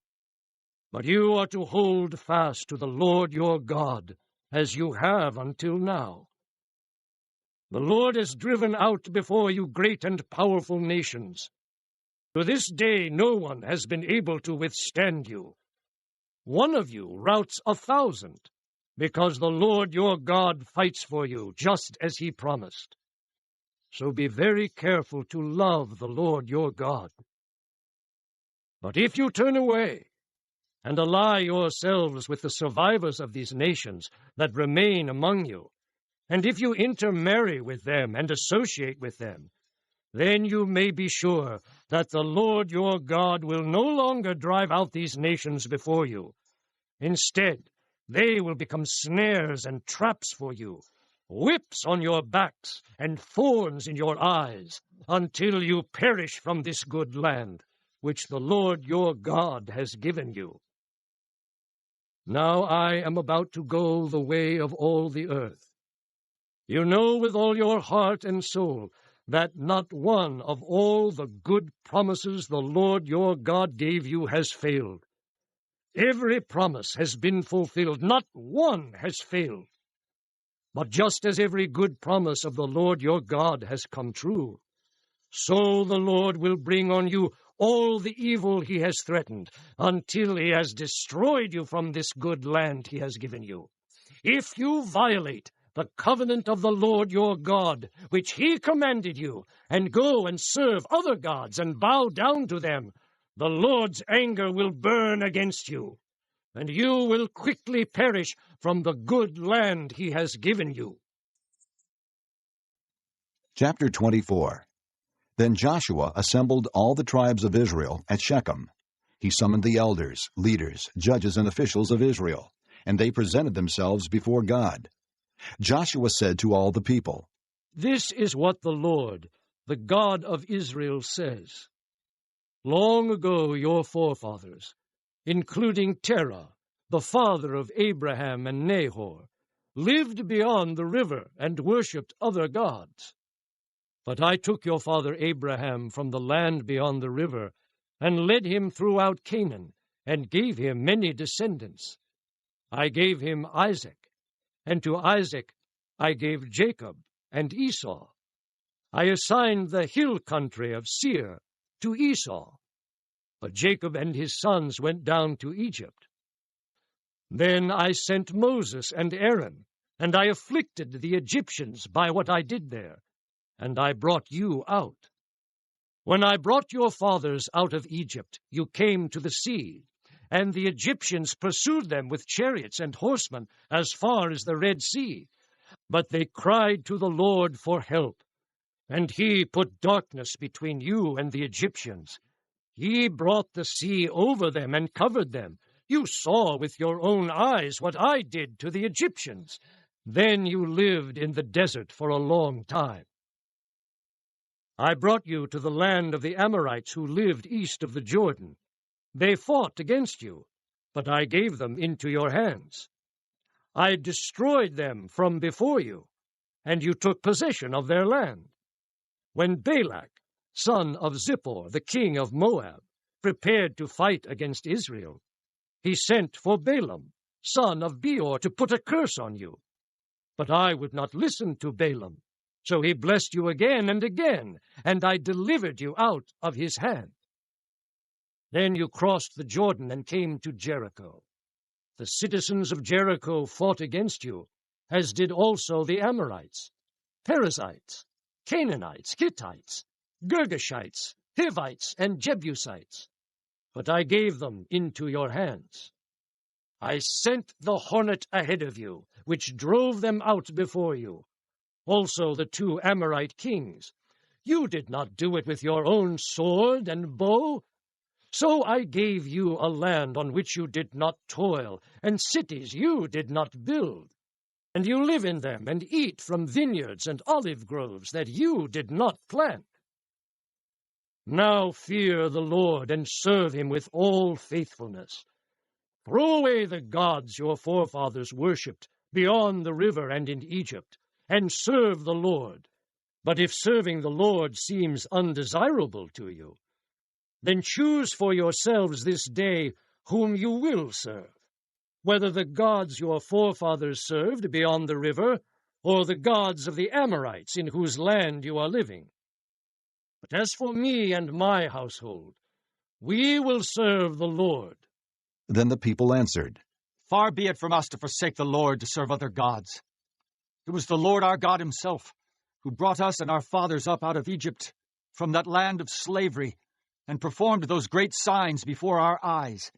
C: But you are to hold fast to the Lord your God, as you have until now. The Lord has driven out before you great and powerful nations. To this day no one has been able to withstand you. One of you routs 1,000, because the Lord your God fights for you, just as he promised. So be very careful to love the Lord your God. But if you turn away and ally yourselves with the survivors of these nations that remain among you, and if you intermarry with them and associate with them, then you may be sure that the Lord your God will no longer drive out these nations before you. Instead, they will become snares and traps for you, whips on your backs and thorns in your eyes, until you perish from this good land, which the Lord your God has given you. Now I am about to go the way of all the earth. You know with all your heart and soul that not one of all the good promises the Lord your God gave you has failed. Every promise has been fulfilled, not one has failed. But just as every good promise of the Lord your God has come true, so the Lord will bring on you all the evil he has threatened, until he has destroyed you from this good land he has given you. If you violate the covenant of the Lord your God, which he commanded you, and go and serve other gods and bow down to them, the Lord's anger will burn against you, and you will quickly perish from the good land he has given you.
A: Chapter 24. Then Joshua assembled all the tribes of Israel at Shechem. He summoned the elders, leaders, judges, and officials of Israel, and they presented themselves before God. Joshua said to all the people,
C: This is what the Lord, the God of Israel, says. Long ago your forefathers, including Terah, the father of Abraham and Nahor, lived beyond the river and worshipped other gods. But I took your father Abraham from the land beyond the river, and led him throughout Canaan, and gave him many descendants. I gave him Isaac, and to Isaac I gave Jacob and Esau. I assigned the hill country of Seir to Esau, but Jacob and his sons went down to Egypt. Then I sent Moses and Aaron, and I afflicted the Egyptians by what I did there, and I brought you out. When I brought your fathers out of Egypt, you came to the sea, and the Egyptians pursued them with chariots and horsemen as far as the Red Sea. But they cried to the Lord for help, and he put darkness between you and the Egyptians. He brought the sea over them and covered them. You saw with your own eyes what I did to the Egyptians. Then you lived in the desert for a long time. I brought you to the land of the Amorites who lived east of the Jordan. They fought against you, but I gave them into your hands. I destroyed them from before you, and you took possession of their land. When Balak, son of Zippor, the king of Moab, prepared to fight against Israel, he sent for Balaam, son of Beor, to put a curse on you. But I would not listen to Balaam, so he blessed you again and again, and I delivered you out of his hand. Then you crossed the Jordan and came to Jericho. The citizens of Jericho fought against you, as did also the Amorites, Perizzites, Canaanites, Hittites, Girgashites, Hivites, and Jebusites. But I gave them into your hands. I sent the hornet ahead of you, which drove them out before you. Also the 2 Amorite kings. You did not do it with your own sword and bow. So I gave you a land on which you did not toil, and cities you did not build. And you live in them and eat from vineyards and olive groves that you did not plant. Now fear the Lord and serve him with all faithfulness. Throw away the gods your forefathers worshipped beyond the river and in Egypt, and serve the Lord. But if serving the Lord seems undesirable to you, then choose for yourselves this day whom you will serve, whether the gods your forefathers served beyond the river, or the gods of the Amorites in whose land you are living. But as for me and my household, we will serve the Lord.
A: Then the people answered,
J: Far be it from us to forsake the Lord to serve other gods. It was the Lord our God himself who brought us and our fathers up out of Egypt, from that land of slavery, and performed those great signs before our eyes.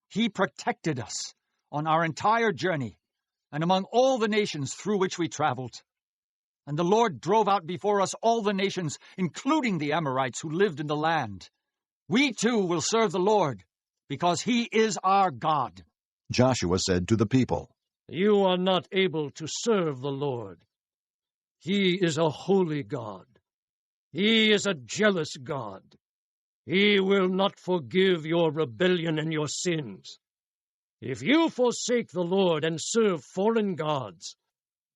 J: He protected us on our entire journey, and among all the nations through which we traveled. And the Lord drove out before us all the nations, including the Amorites who lived in the land. We too will serve the Lord, because he is our God.
A: Joshua said to the people,
C: You are not able to serve the Lord. He is a holy God. He is a jealous God. He will not forgive your rebellion and your sins. If you forsake the Lord and serve foreign gods,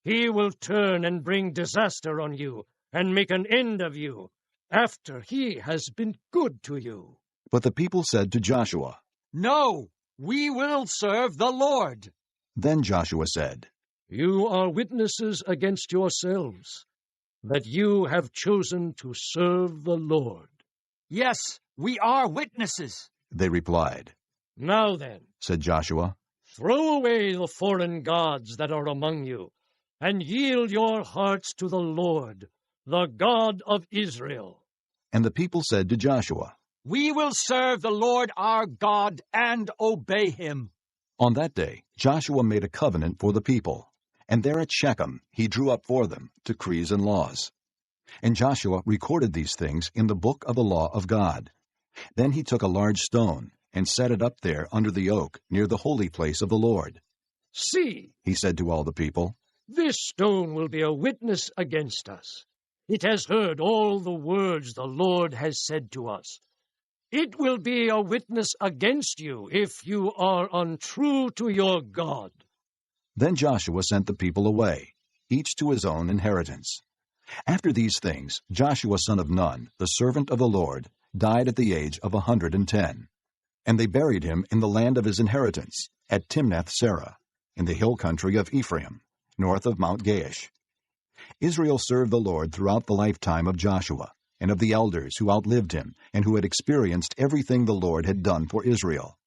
C: he will turn and bring disaster on you and make an end of you after he has been good to you.
A: But the people said to Joshua,
J: No, we will serve the Lord.
A: Then Joshua said,
C: You are witnesses against yourselves that you have chosen to serve the Lord.
J: Yes, we are witnesses.
A: They replied.
C: Now then,
A: said Joshua,
C: throw away the foreign gods that are among you, and yield your hearts to the Lord, the God of Israel.
A: And the people said to Joshua,
J: We will serve the Lord our God and obey him.
A: On that day Joshua made a covenant for the people, and there at Shechem he drew up for them decrees and laws. And Joshua recorded these things in the book of the law of God. Then he took a large stone and set it up there under the oak near the holy place of the Lord.
C: See,
A: he said to all the people,
C: this stone will be a witness against us. It has heard all the words the Lord has said to us. It will be a witness against you if you are untrue to your God.
A: Then Joshua sent the people away, each to his own inheritance. After these things, Joshua son of Nun, the servant of the Lord, died at the age of 110. And they buried him in the land of his inheritance, at Timnath-Serah, in the hill country of Ephraim, north of Mount Gaash. Israel served the Lord throughout the lifetime of Joshua, and of the elders who outlived him, and who had experienced everything the Lord had done for Israel.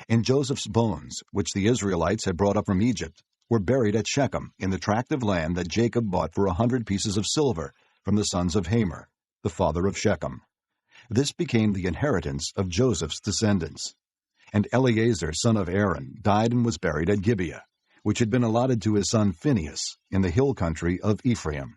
A: And Joseph's bones, which the Israelites had brought up from Egypt, were buried at Shechem in the tract of land that Jacob bought for 100 pieces of silver from the sons of Hamor, the father of Shechem. This became the inheritance of Joseph's descendants. And Eleazar son of Aaron died and was buried at Gibeah, which had been allotted to his son Phinehas in the hill country of Ephraim.